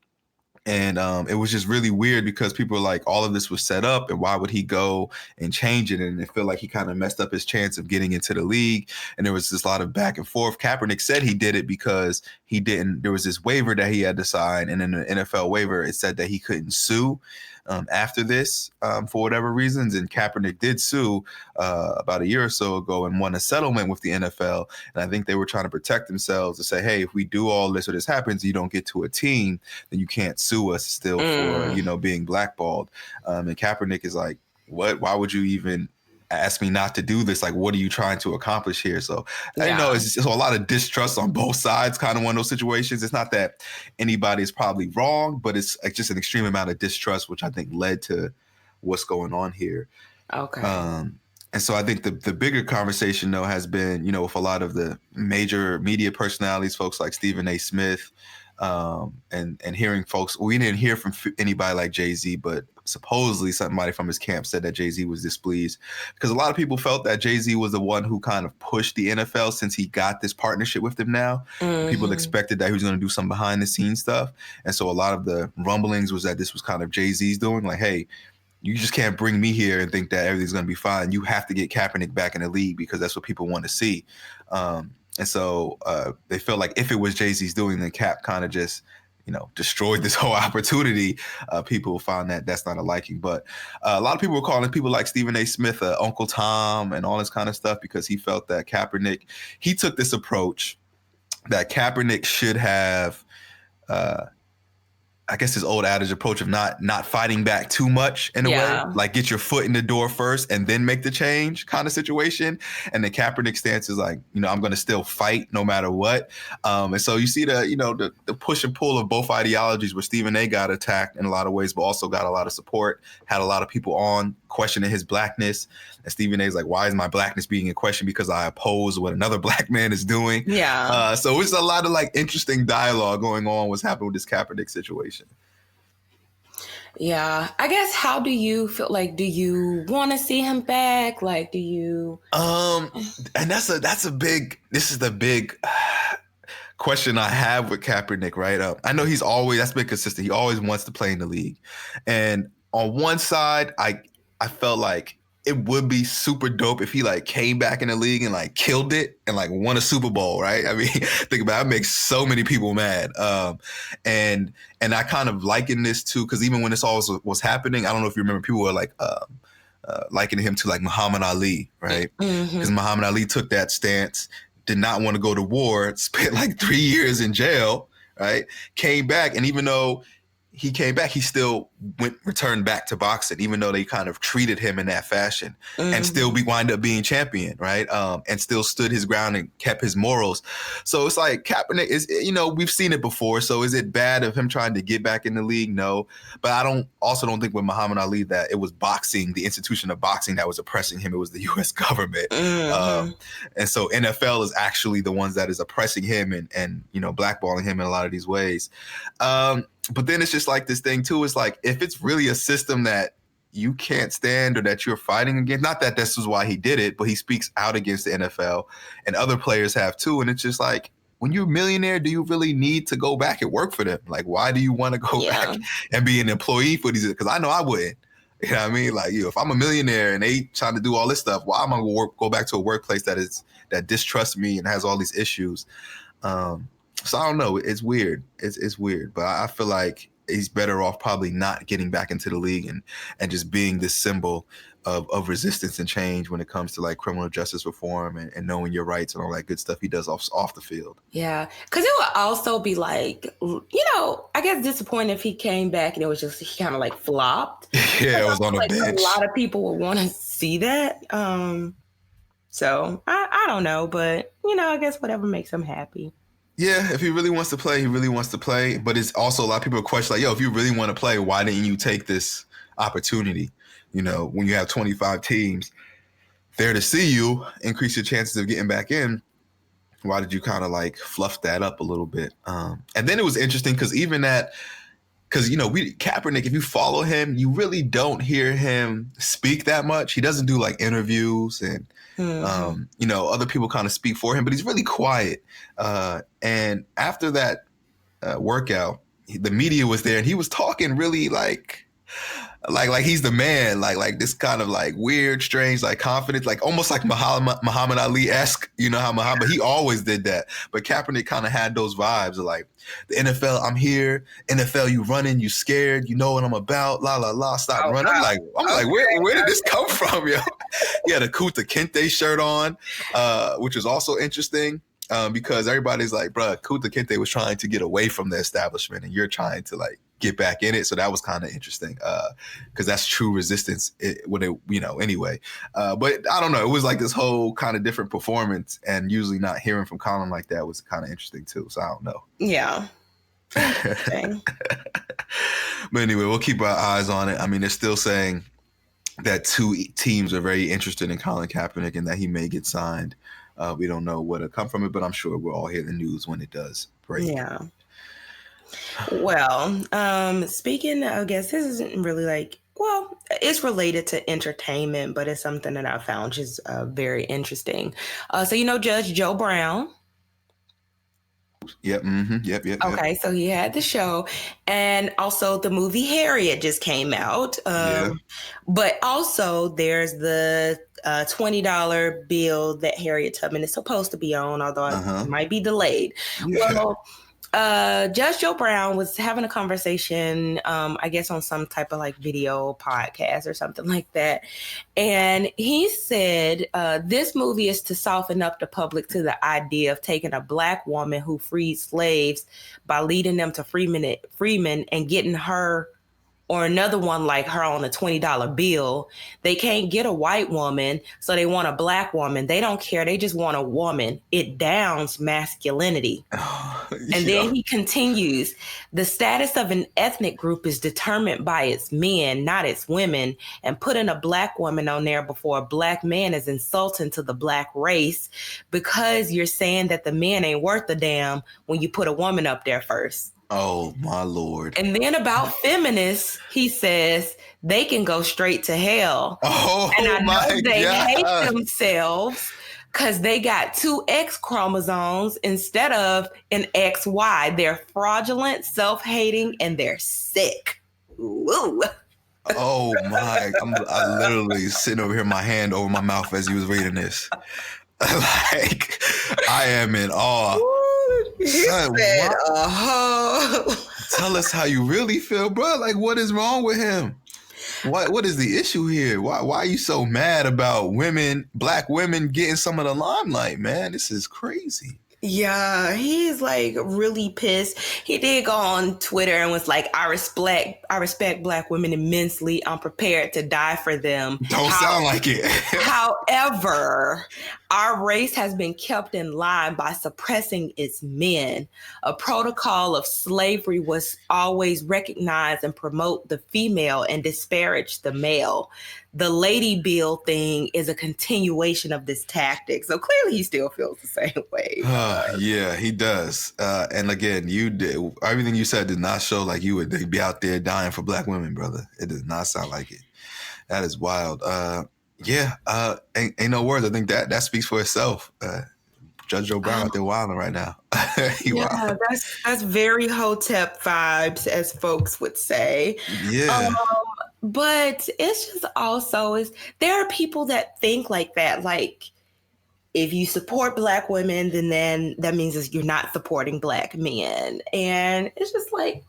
And it was just really weird because people were like, all of this was set up and why would he go and change it? And it felt like he kind of messed up his chance of getting into the league. And there was just a lot of back and forth. Kaepernick said he did it because there was this waiver that he had to sign. And in the NFL waiver, it said that he couldn't sue after this for whatever reasons. And Kaepernick did sue about a year or so ago and won a settlement with the NFL. And I think they were trying to protect themselves to say, hey, if we do all this or this happens, you don't get to a team, then you can't sue us still for, being blackballed. And Kaepernick is like, what? Why would you even ask me not to do this? Like, what are you trying to accomplish here? So I know it's a lot of distrust on both sides, kind of one of those situations. It's not that anybody is probably wrong, but it's like just an extreme amount of distrust, which I think led to what's going on here. Okay. And so I think the bigger conversation, though, has been, with a lot of the major media personalities, folks like Stephen A. Smith, and hearing folks. We didn't hear from anybody like Jay-Z, but supposedly somebody from his camp said that Jay-Z was displeased because a lot of people felt that Jay-Z was the one who kind of pushed the NFL since he got this partnership with them now. People expected that he was going to do some behind the scenes stuff. And so a lot of the rumblings was that this was kind of Jay-Z's doing, like, hey, you just can't bring me here and think that everything's going to be fine. You have to get Kaepernick back in the league because that's what people want to see. And so they felt like if it was Jay-Z's doing, then Cap kind of just, destroyed this whole opportunity. People found that that's not a liking. But a lot of people were calling people like Stephen A. Smith Uncle Tom and all this kind of stuff because he felt that Kaepernick, he took this approach that Kaepernick should have I guess his old adage approach of not fighting back too much in a way, like get your foot in the door first and then make the change kind of situation. And the Kaepernick stance is like, I'm going to still fight no matter what. And so you see the push and pull of both ideologies where Stephen A got attacked in a lot of ways, but also got a lot of support, had a lot of people on questioning his blackness. And Stephen A is like, why is my blackness being in question? Because I oppose what another black man is doing. Yeah. So it's a lot of like interesting dialogue going on what's happening with this Kaepernick situation. Yeah. I guess, how do you feel? Like, do you want to see him back? Like, do you? And this is the big question I have with Kaepernick, right? I know that's been consistent. He always wants to play in the league. And on one side, I felt like it would be super dope if he like came back in the league and like killed it and like won a Super Bowl, right? I mean, think about it, makes so many people mad. And I kind of liken this to, because even when this all was happening, I don't know if you remember, people were like likening him to like Muhammad Ali, right? Because Muhammad Ali took that stance, did not want to go to war, spent like 3 years in jail, right? Came back, and even though he came back, he still returned back to boxing, even though they kind of treated him in that fashion, and still wind up being champion, right? And still stood his ground and kept his morals. So it's like Kaepernick is, we've seen it before. So is it bad of him trying to get back in the league? No. But I don't think with Muhammad Ali that it was boxing, the institution of boxing, that was oppressing him. It was the U.S. government. And so NFL is actually the ones that is oppressing him and blackballing him in a lot of these ways. But then it's just like this thing too, is like, if it's really a system that you can't stand or that you're fighting against, not that this is why he did it, but he speaks out against the NFL and other players have too. And it's just like, when you're a millionaire, do you really need to go back and work for them? Like, why do you want to go back and be an employee for these? Because I know I wouldn't. You know what I mean? Like, if I'm a millionaire and they trying to do all this stuff, why am I going to go back to a workplace that distrusts me and has all these issues? So I don't know. It's weird. It's weird. But I feel like he's better off probably not getting back into the league and just being this symbol of resistance and change when it comes to like criminal justice reform and knowing your rights and all that good stuff he does off the field. Yeah, because it would also be like, I guess disappointing if he came back and it was just he kind of like flopped. Yeah, it was on a bench. A lot of people would want to see that. So I don't know, but I guess whatever makes him happy. Yeah, if he really wants to play, he really wants to play. But it's also a lot of people question like, yo, if you really want to play, why didn't you take this opportunity? When you have 25 teams there to see you, increase your chances of getting back in. Why did you kind of like fluff that up a little bit? And then it was interesting because Kaepernick, if you follow him, you really don't hear him speak that much. He doesn't do like interviews and, other people kind of speak for him, but he's really quiet. And after that workout, the media was there and he was talking really like he's the man, like this kind of like weird, strange, like confidence, like almost like Muhammad Ali-esque, how Muhammad, he always did that. But Kaepernick kind of had those vibes of like, the NFL, I'm here. NFL, you running, you scared, you know what I'm about, la, la, la, stop running. I'm like, where did this come from, yo? He had a Kunta Kinte shirt on, which is also interesting. Because everybody's like, bruh, Kunta Kinte was trying to get away from the establishment and you're trying to like get back in it. So that was kind of interesting because that's true resistance anyway. But I don't know. It was like this whole kind of different performance and usually not hearing from Colin like that was kind of interesting too. So I don't know. Yeah. But anyway, we'll keep our eyes on it. I mean, they're still saying that two teams are very interested in Colin Kaepernick and that he may get signed. We don't know what'll come from it, but I'm sure we'll all hear the news when it does break. Yeah. Well, speaking, I guess this isn't really it's related to entertainment, but it's something that I found just very interesting. So, Judge Joe Brown. Yep. Mm-hmm. Yep. Okay, so he had the show, and also the movie Harriet just came out. But also there's the $20 bill that Harriet Tubman is supposed to be on, although it might be delayed. Yeah. Well, Judge Joe Brown was having a conversation, I guess on some type of like video podcast or something like that. And he said, this movie is to soften up the public to the idea of taking a Black woman who freed slaves by leading them to freemen and getting her or another one like her on a $20 bill. They can't get a white woman, so they want a Black woman. They don't care. They just want a woman. It downs masculinity. And then he continues, the status of an ethnic group is determined by its men, not its women. And putting a Black woman on there before a Black man is insulting to the Black race because you're saying that the man ain't worth a damn when you put a woman up there first. Oh, my Lord. And then about feminists, he says they can go straight to hell. Oh, and I know they God. hate themselves because they got 2 X chromosomes instead of an XY. They're fraudulent, self-hating, and they're sick. Woo. Oh, my. I literally sitting over here, my hand over my mouth as he was reading this. Like, I am in awe. Son, said, Tell us how you really feel, bro. Like, what is wrong with him? What is the issue here? Why are you so mad about Black women getting some of the limelight, man? This is crazy. Yeah, he's like really pissed. He did go on Twitter and was like, I respect Black women immensely. I'm prepared to die for them. Don't sound like it. However, our race has been kept in line by suppressing its men. A protocol of slavery was always recognize and promote the female and disparage the male. The lady bill thing is a continuation of this tactic. So clearly he still feels the same way. Yeah, he does. And again, everything you said did not show like you would be out there dying for Black women, brother. It does not sound like it. That is wild. Ain't no words. I think that speaks for itself. Judge Joe Brown out there wilding right now. That's very Hotep vibes, as folks would say. Yeah. But it's just also there are people that think like that. Like, if you support Black women, then that means you're not supporting Black men. And it's just like,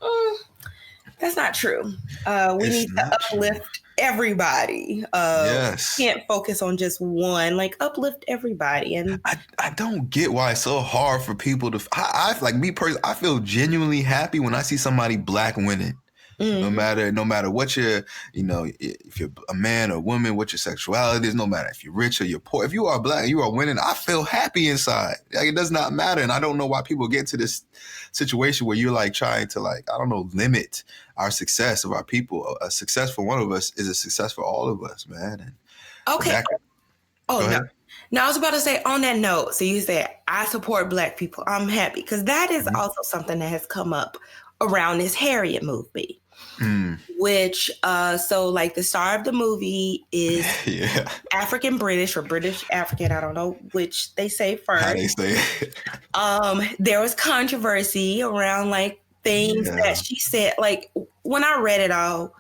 That's not true. We It's need to not true. uplift everybody. Yes. Can't focus on just one. Like uplift everybody. And I don't get why it's so hard for people to. I like me personally. I feel genuinely happy when I see somebody Black winning. No matter what your, if you're a man or woman, what your sexuality is, no matter if you're rich or you're poor, if you are Black and you are winning, I feel happy inside. Like, it does not matter. And I don't know why people get to this situation where you're like trying to, like, I don't know, limit our success of our people. A success for one of us is a success for all of us, man. And okay. No, I was about to say on that note, so you said, I support Black people. I'm happy because that is also something that has come up around this Harriet movie. Which, so like the star of the movie is African British or British African. I don't know which they say first. How they say it. There was controversy around like things that she said. Like when I read it all,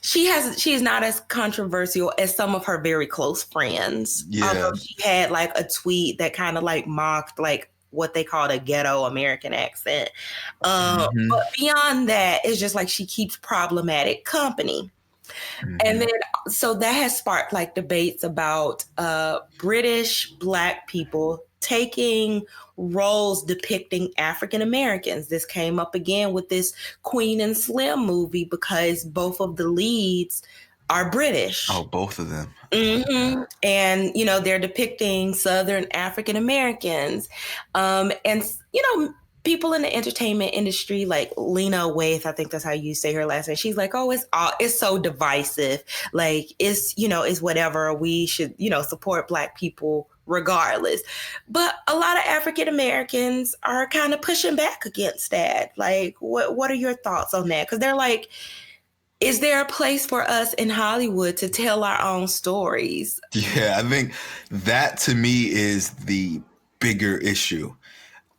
she is not as controversial as some of her very close friends. Although she had like a tweet that kind of like mocked like what they called a ghetto American accent. But beyond that, it's just like she keeps problematic company. And then, so that has sparked like debates about British Black people taking roles depicting African Americans. This came up again with this Queen and Slim movie because both of the leads are British. Oh, both of them. And, they're depicting Southern African Americans. And, people in the entertainment industry, like Lena Waithe, I think that's how you say her last name. She's like, oh, it's so divisive. Like, it's whatever. We should, support Black people regardless. But a lot of African Americans are kind of pushing back against that. Like, what are your thoughts on that? Because they're like, is there a place for us in Hollywood to tell our own stories? Yeah, I think that to me is the bigger issue.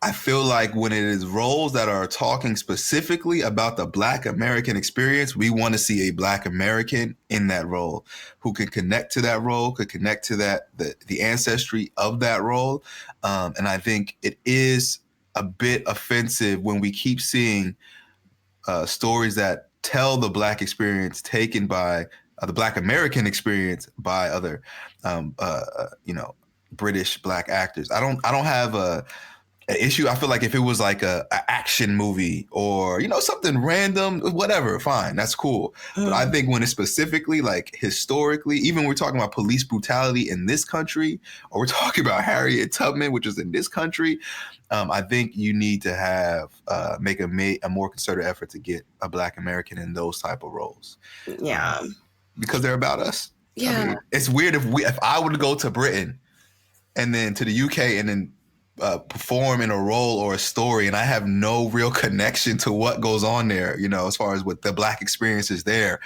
I feel like when it is roles that are talking specifically about the Black American experience, we want to see a Black American in that role who can connect to that role, could connect to the ancestry of that role. And I think it is a bit offensive when we keep seeing stories that tell the Black experience taken by the Black American experience by other, British Black actors. I don't have an issue. I feel like if it was like a action movie or, something random, whatever, fine, that's cool. But I think when it's specifically like historically, even when we're talking about police brutality in this country, or we're talking about Harriet Tubman, which is in this country, I think you need to have make a more concerted effort to get a Black American in those type of roles. Yeah, because they're about us. Yeah, I mean, it's weird if I were to go to Britain and then to the UK and then perform in a role or a story, and I have no real connection to what goes on there, as far as what the Black experience is there.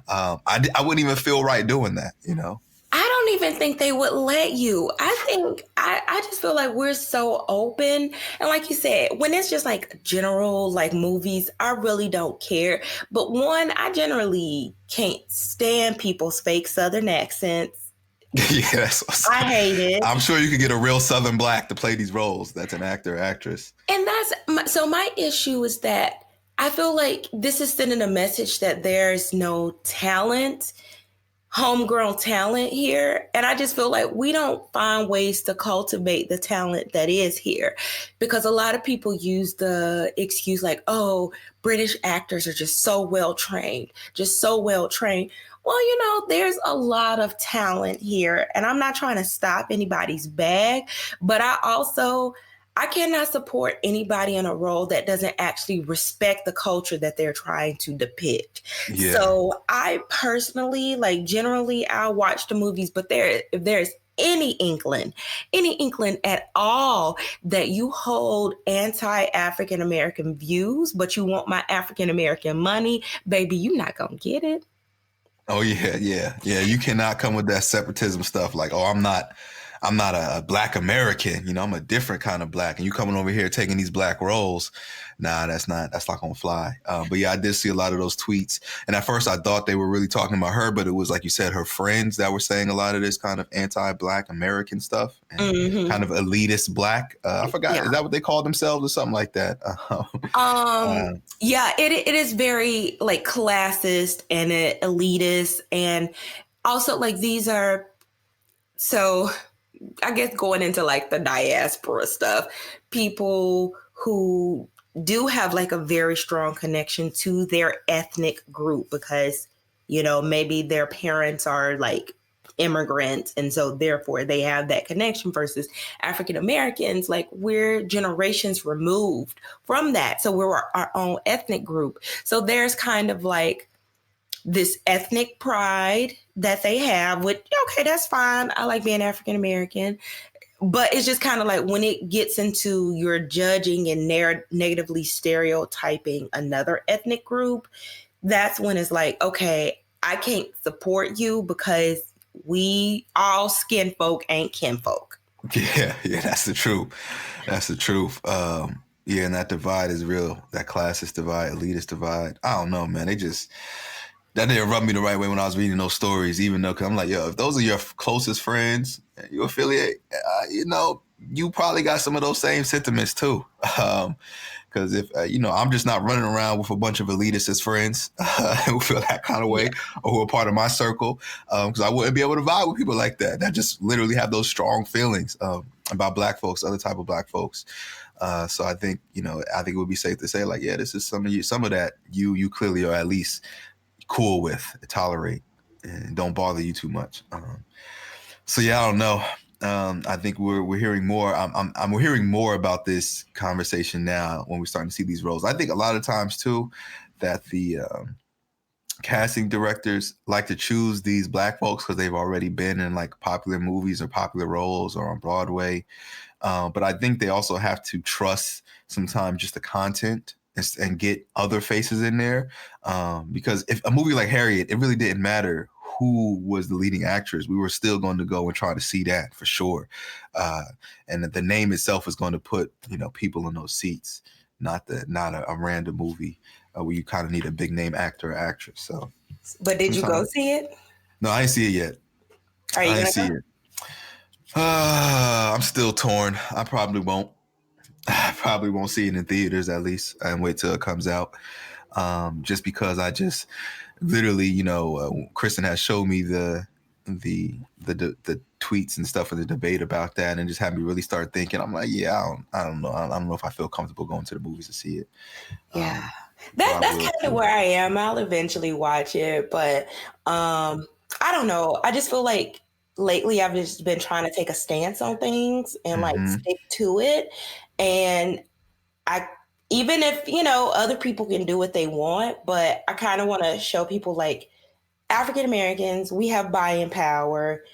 I wouldn't even feel right doing that, I don't even think they would let you. I think I just feel like we're so open. And like you said, when it's just like general like movies, I really don't care. But one, I generally can't stand people's fake Southern accents. Yes, I hate it. I'm sure you could get a real Southern Black to play these roles. That's an actor or actress. And so my issue is that I feel like this is sending a message that there's no talent, homegrown talent here. And I just feel like we don't find ways to cultivate the talent that is here, because a lot of people use the excuse like, oh, British actors are just so well trained. Well, there's a lot of talent here, and I'm not trying to stop anybody's bag, but I cannot support anybody in a role that doesn't actually respect the culture that they're trying to depict. Yeah. So I personally, generally, I'll watch the movies, but if there's any inkling at all that you hold anti-African American views, but you want my African American money, baby, you're not gonna get it. Oh yeah. You cannot come with that separatism stuff. Like, oh, I'm not I'm not a Black American, you know, I'm a different kind of Black, and you coming over here taking these Black roles. Nah, that's not gonna fly. But yeah, I did see a lot of those tweets, and at first I thought they were really talking about her, but it was like you said, her friends that were saying a lot of this kind of anti-Black American stuff and kind of elitist Black. I forgot, is that what they call themselves or something like that? Yeah, it is very like classist and elitist, and also like these are, so I guess going into like the diaspora stuff, people who do have like a very strong connection to their ethnic group because, you know, maybe their parents are like immigrants and so therefore they have that connection versus African Americans, like we're generations removed from that. So we're our own ethnic group. So there's kind of like this ethnic pride that they have with, okay, that's fine. I like being African American. But it's just kind of like when it gets into you're judging and negatively stereotyping another ethnic group, that's when it's like, okay, I can't support you because we all skin folk ain't kinfolk. Yeah, that's the truth. That's the truth. Yeah, and that divide is real. That classist divide, elitist divide. I don't know, man. That didn't rub me the right way when I was reading those stories, even though, cause I'm like, yo, if those are your closest friends, you affiliate, you know, you probably got some of those same sentiments too. Because if, you know, I'm just not running around with a bunch of elitists as friends who feel that kind of way or who are part of my circle, because I wouldn't be able to vibe with people like that. That just literally have those strong feelings about Black folks, other type of Black folks. So I think, you know, it would be safe to say like, yeah, this is some of that you clearly are at least cool with, tolerate, and don't bother you too much. So yeah, I don't know. I think we're hearing more. We're hearing more about this conversation now when we're starting to see these roles. I think a lot of times too that the casting directors like to choose these Black folks because they've already been in like popular movies or popular roles or on Broadway. But I think they also have to trust sometimes just the content and get other faces in there. Because if a movie like Harriet, it really didn't matter who was the leading actress. We were still going to go and try to see that for sure. And the name itself is going to put, you know, people in those seats, not a random movie where you kind of need a big name actor or actress. So, but did you go see it? No, I didn't see it yet. Are you I didn't see it. I'm still torn. I probably won't see it in theaters at least and wait till it comes out. Just because I just literally, you know, Kristen has showed me the tweets and stuff of the debate about that and just had me really start thinking. I'm like, yeah, I don't know. I don't know if I feel comfortable going to the movies to see it. Yeah. That's kind of where I am. I'll eventually watch it, but I don't know. I just feel like lately I've just been trying to take a stance on things and like stick to it. And even if, you know, other people can do what they want, but I kind of want to show people like African Americans, we have buying power.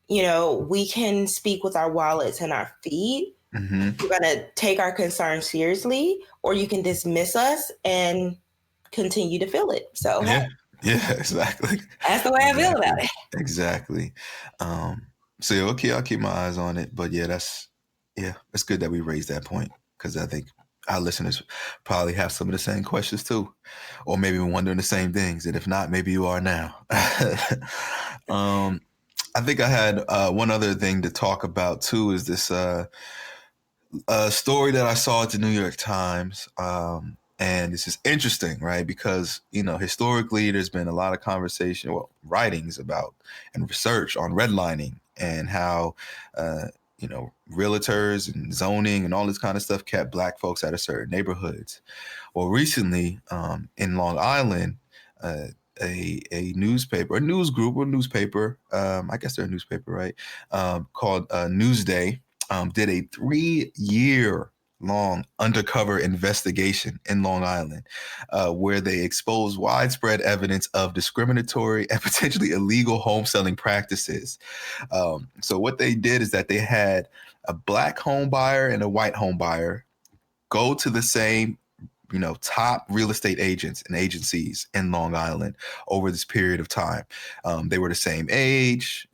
You know, we can speak with our wallets and our feet. We're going to take our concerns seriously, or you can dismiss us and continue to feel it. So yeah, exactly. That's the way I feel about it. Exactly. So yeah, okay, I'll keep my eyes on it. But yeah, it's good that we raised that point because I think our listeners probably have some of the same questions too, or maybe wondering the same things. And if not, maybe you are now. I think I had one other thing to talk about too. Is this story that I saw at the New York Times. And this is interesting, right? Because, you know, historically, there's been a lot of conversation, writings about and research on redlining and how, you know, realtors and zoning and all this kind of stuff kept Black folks out of certain neighborhoods. Well, recently in Long Island, a newspaper, a news group or newspaper, I guess they're a newspaper, right? Called Newsday, did a 3-year long undercover investigation in Long Island, where they exposed widespread evidence of discriminatory and potentially illegal home selling practices. So what they did is that they had a Black home buyer and a white home buyer go to the same top real estate agents and agencies in Long Island over this period of time. They were the same age,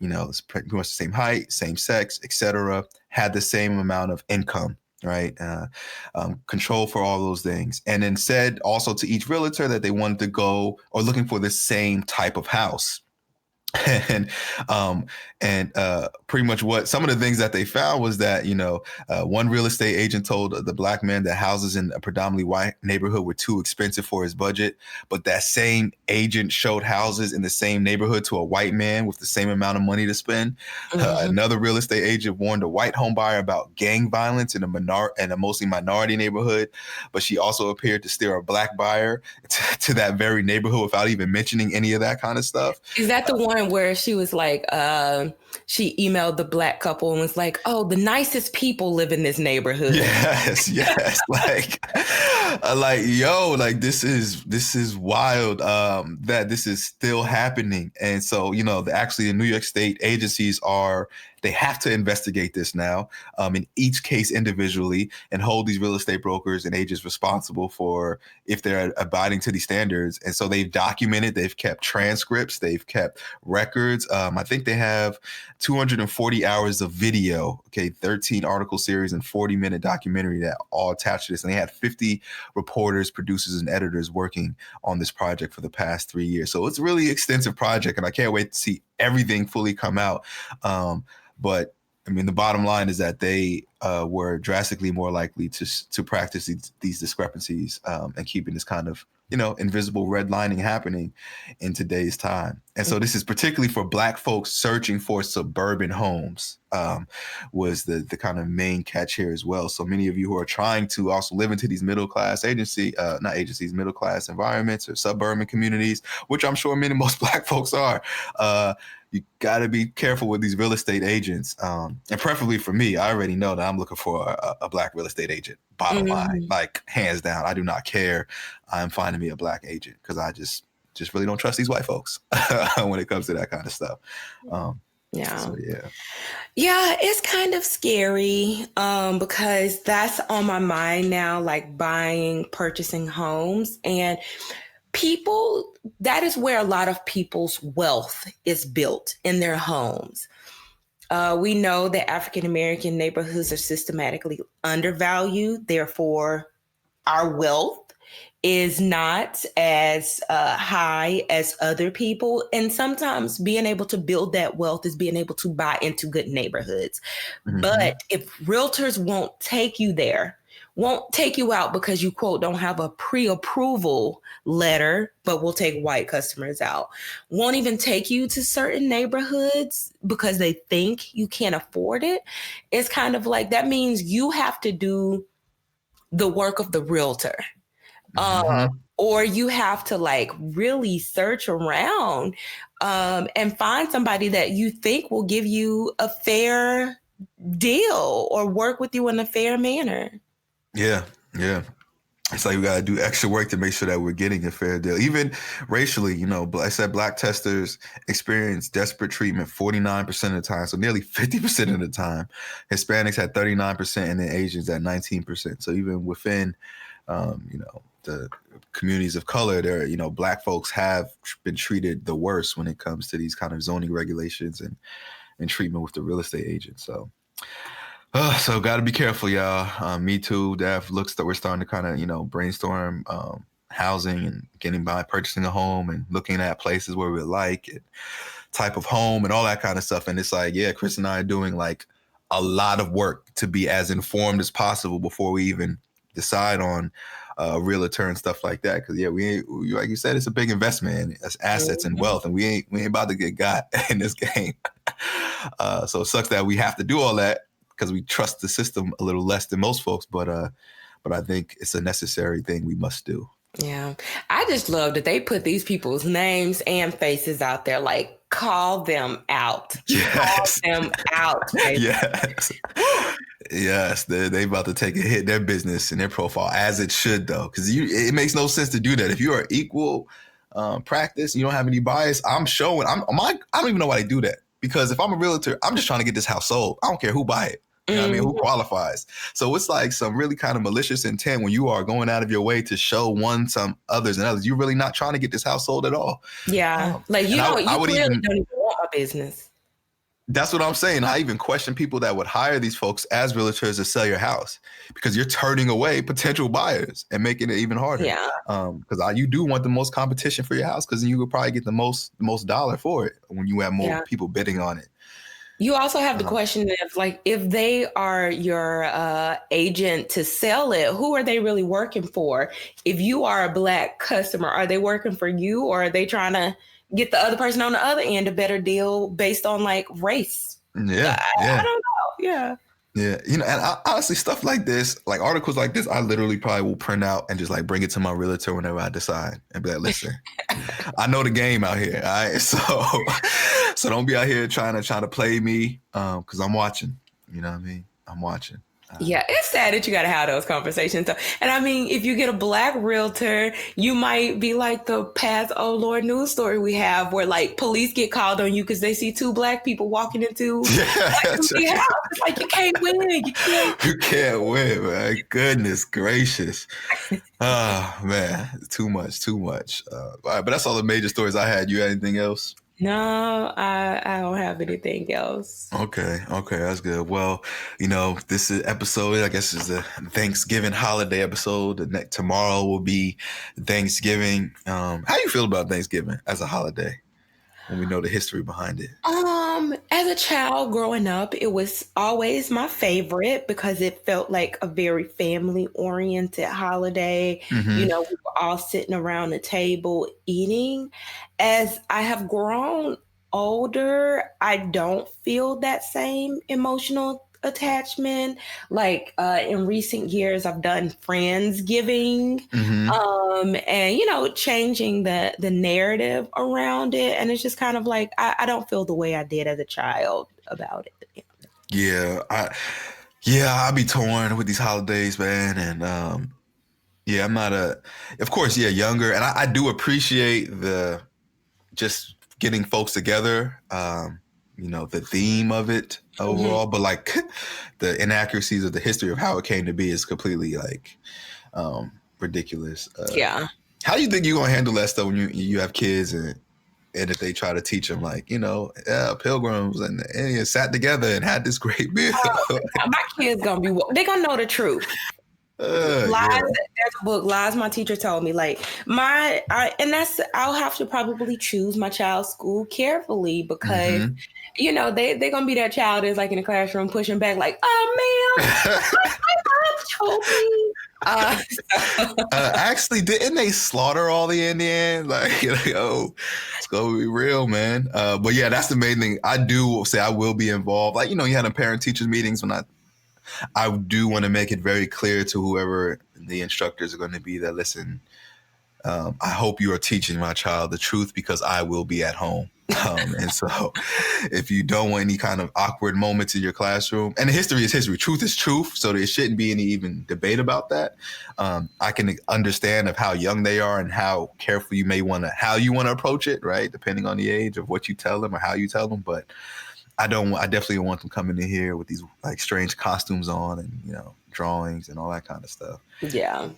pretty much the same height, same sex, etc., had the same amount of income, right? Control for all those things. And then said also to each realtor that they wanted to go or looking for the same type of house. And pretty much what some of the things that they found was that, one real estate agent told the black man that houses in a predominantly white neighborhood were too expensive for his budget. But that same agent showed houses in the same neighborhood to a white man with the same amount of money to spend. Another real estate agent warned a white home buyer about gang violence in a mostly minority neighborhood. But she also appeared to steer a black buyer to that very neighborhood without even mentioning any of that kind of stuff. Is that the one where she was like, she emailed the black couple and was like, oh, the nicest people live in this neighborhood. Yes. This is wild that this is still happening. And so, the New York State agencies they have to investigate this now in each case individually and hold these real estate brokers and agents responsible for if they're abiding to these standards. And so they've documented, they've kept transcripts, they've kept records. I think they have 240 hours of video, 13 article series and 40-minute documentary that all attached to this. And they had 50 reporters, producers, and editors working on this project for the past 3 years. So it's a really extensive project, and I can't wait to see everything fully come out. But I mean, the bottom line is that they were drastically more likely to practice these discrepancies and keeping this kind of, invisible redlining happening in today's time. And so this is particularly for Black folks searching for suburban homes was the kind of main catch here as well. So many of you who are trying to also live into these middle class middle class environments or suburban communities, which I'm sure most Black folks are, you got to be careful with these real estate agents. And preferably for me, I already know that I'm looking for a Black real estate agent. Bottom line, like hands down, I do not care. I'm finding me a Black agent because I just really don't trust these white folks when it comes to that kind of stuff. Yeah, it's kind of scary because that's on my mind now, like purchasing homes. And people, that is where a lot of people's wealth is built, in their homes. We know that African-American neighborhoods are systematically undervalued. Therefore, our wealth is not as high as other people. And sometimes being able to build that wealth is being able to buy into good neighborhoods. But if realtors won't take you there, won't take you out because you, quote, don't have a pre-approval letter, but will take white customers out, won't even take you to certain neighborhoods because they think you can't afford it. It's kind of like, that means you have to do the work of the realtor. Or you have to like really search around and find somebody that you think will give you a fair deal or work with you in a fair manner. Yeah. It's like we got to do extra work to make sure that we're getting a fair deal. Even racially, I said Black testers experience desperate treatment 49% of the time, so nearly 50% of the time. Hispanics had 39% and then Asians at 19%. So even within, the communities of color, there, Black folks have been treated the worst when it comes to these kind of zoning regulations and treatment with the real estate agents. So got to be careful, y'all. Me too. Daph looks that we're starting to kind of, brainstorm housing and getting by, purchasing a home and looking at places where we like it, type of home and all that kind of stuff. And it's like, yeah, Chris and I are doing like a lot of work to be as informed as possible before we even decide on realtor and stuff like that. Because we ain't, like you said, it's a big investment. It's assets and wealth, and we ain't about to get got in this game. So it sucks that we have to do all that because we trust the system a little less than most folks. But I think it's a necessary thing we must do. Yeah, I just love that they put these people's names and faces out there. Like, call them out. Yes. Call them out. Baby. Yes. Yes, they about to take a hit their business and their profile, as it should, though, because it makes no sense to do that. If you are equal practice, you don't have any bias. I don't even know why they do that, because if I'm a realtor, I'm just trying to get this house sold. I don't care who buy it. You know what I mean? Who qualifies? So it's like some really kind of malicious intent when you are going out of your way to show some others and others. You're really not trying to get this household at all. Yeah. Like you clearly don't even want my business. That's what I'm saying. I even question people that would hire these folks as realtors to sell your house because you're turning away potential buyers and making it even harder. Yeah. Because you do want the most competition for your house because you would probably get the most dollar for it when you have more people bidding on it. You also have the question of like, if they are your agent to sell it, who are they really working for? If you are a Black customer, are they working for you, or are they trying to get the other person on the other end a better deal based on like race? Yeah. I don't know. Yeah. Yeah. You know, and honestly, stuff like this, like articles like this, I literally probably will print out and just like bring it to my realtor whenever I decide and be like, listen, I know the game out here. All right. So don't be out here trying to play me because I'm watching. You know what I mean? I'm watching. Yeah, it's sad that you got to have those conversations. And I mean, if you get a Black realtor, you might be like the past Oh Lord news story we have where like police get called on you because they see two Black people walking into the house. It's like, you can't win. You can't win, man. Goodness gracious. Oh, man. Too much. All right, but that's all the major stories I had. You had anything else? No, I don't have anything else. Okay, that's good. Well, you know, this episode, I guess, is the Thanksgiving holiday episode. Tomorrow will be Thanksgiving. How do you feel about Thanksgiving as a holiday when we know the history behind it? As a child growing up, it was always my favorite because it felt like a very family-oriented holiday. Mm-hmm. You know, we were all sitting around the table eating. As I have grown older, I don't feel that same emotional attachment. Like in recent years, I've done Friendsgiving, and you know, changing the narrative around it, and it's just kind of like I don't feel the way I did as a child about it. Yeah, I'll be torn with these holidays, man, and I'm not of course, younger, and I do appreciate the just getting folks together. You know, the theme of it overall, but like the inaccuracies of the history of how it came to be is completely like ridiculous. How do you think you're gonna handle that stuff when you have kids and if they try to teach them like, you know, pilgrims and you sat together and had this great meal? My kids they're gonna know the truth. Lies. There's a book, Lies My Teacher Told Me. Like I'll have to probably choose my child's school carefully because you know they're gonna be that child is like in the classroom pushing back like, oh ma'am, my mom told me. Actually, didn't they slaughter all the Indians? Like, it's gonna be real, man. But yeah, that's the main thing. I do say I will be involved. Like, you know, you had parent teachers meetings when I do want to make it very clear to whoever the instructors are going to be that, listen, I hope you are teaching my child the truth because I will be at home. And so if you don't want any kind of awkward moments in your classroom, and history is history, truth is truth, so there shouldn't be any even debate about that. I can understand of how young they are and how careful how you want to approach it, right? Depending on the age of what you tell them or how you tell them. But I definitely don't want them coming in here with these like strange costumes on and, you know, drawings and all that kind of stuff. Yeah.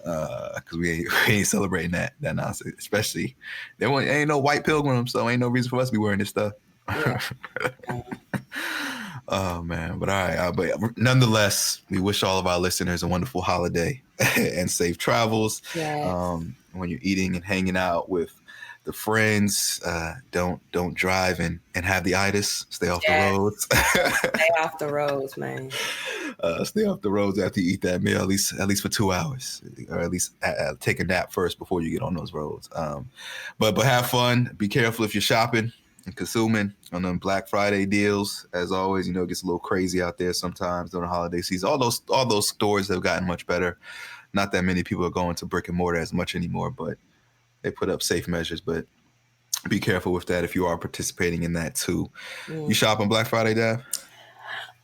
Because we ain't celebrating that nonsense. Especially there ain't no white pilgrims, so ain't no reason for us to be wearing this stuff. Yeah. Oh man, but all right. But nonetheless, we wish all of our listeners a wonderful holiday and safe travels. Yes. When you're eating and hanging out with the friends, don't drive and have the itis. Stay off the roads. Stay off the roads, man. Stay off the roads after you eat that meal, at least for 2 hours, or at least take a nap first before you get on those roads. But have fun. Be careful if you're shopping and consuming on them Black Friday deals. As always, you know, it gets a little crazy out there sometimes during the holiday season. All those stores have gotten much better. Not that many people are going to brick and mortar as much anymore, but they put up safe measures. But be careful with that if you are participating in that too. You shop on Black Friday, Dav?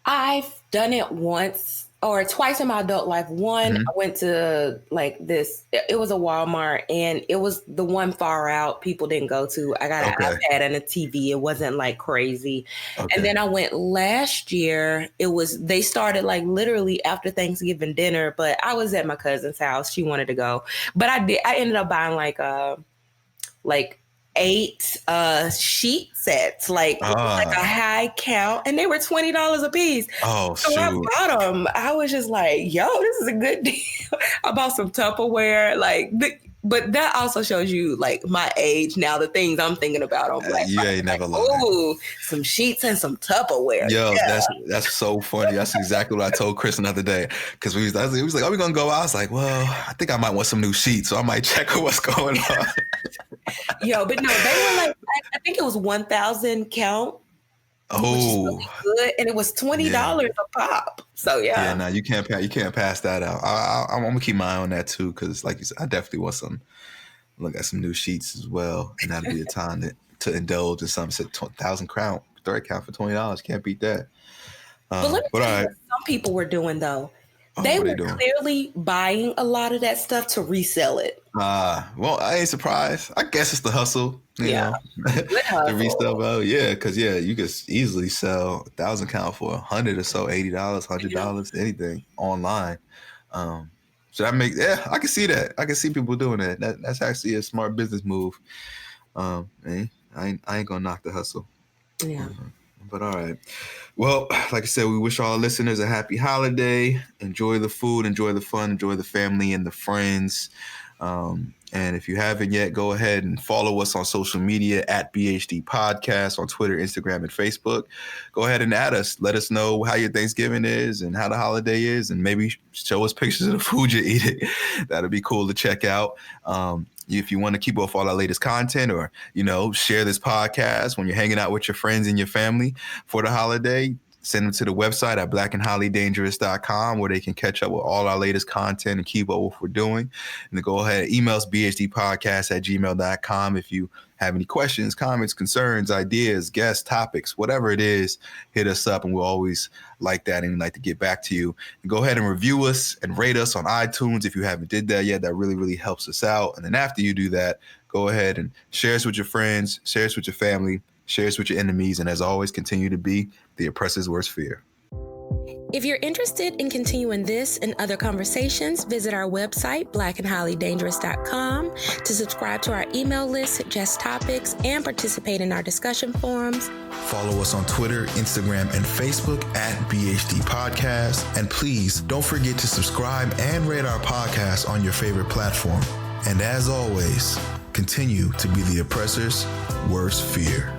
I've done it once or twice in my adult life. One, I went to like this, it was a Walmart, and it was the one far out people didn't go to. I got an iPad and a TV. It wasn't like crazy. And then I went last year. They started like literally after Thanksgiving dinner, but I was at my cousin's house. She wanted to go, but I ended up buying like 8 sheet sets, like a high count, and they were $20 a piece. Oh, so I bought them. I was just like, yo, this is a good deal. I bought some Tupperware, but that also shows you like my age now, the things I'm thinking about on Black You ain't never like, ooh, some sheets and some Tupperware. Yo, that's so funny. That's exactly what I told Chris another day. Because he was like, are we going to go out? I was like, well, I think I might want some new sheets, so I might check what's going on. Yo, but no, they were like, I think it was 1,000 count. Oh, which is really good, and it was $20 a pop. So yeah, no, you can't pass that out. I'm gonna keep my eye on that too, because like you said, I definitely want look at some new sheets as well, and that'll be the time to indulge in something. Said 1,000 count, thread count for $20. Can't beat that. But let me tell you what some people were doing though. They were clearly buying a lot of that stuff to resell it. Well, I ain't surprised. I guess it's the hustle. You know, the resell value. Yeah, because you could easily sell 1,000 count for $100 or so, $80, $100, anything online. So that I can see that. I can see people doing that. That's actually a smart business move. I ain't gonna knock the hustle. Yeah. But all right. Well, like I said, we wish all listeners a happy holiday. Enjoy the food, enjoy the fun, enjoy the family and the friends. And if you haven't yet, go ahead and follow us on social media at BHD Podcast on Twitter, Instagram, and Facebook. Go ahead and add us. Let us know how your Thanksgiving is and how the holiday is, and maybe show us pictures of the food you're eating. That'll be cool to check out. If you want to keep up with all our latest content, or, share this podcast when you're hanging out with your friends and your family for the holiday, send them to the website at blackandhighlydangerous.com, where they can catch up with all our latest content and keep up with what we're doing. And then go ahead and email us bhdpodcast@gmail.com. If you have any questions, comments, concerns, ideas, guests, topics, whatever it is, hit us up, and we'll always like that and like to get back to you. And go ahead and review us and rate us on iTunes if you haven't did that yet. That really, really helps us out. And then after you do that, go ahead and share us with your friends, share us with your family, share us with your enemies, and as always, continue to be the oppressor's worst fear. If you're interested in continuing this and other conversations, visit our website, blackandhighlydangerous.com, to subscribe to our email list, suggest topics, and participate in our discussion forums. Follow us on Twitter, Instagram, and Facebook at BHD Podcast. And please don't forget to subscribe and rate our podcast on your favorite platform. And as always, continue to be the oppressor's worst fear.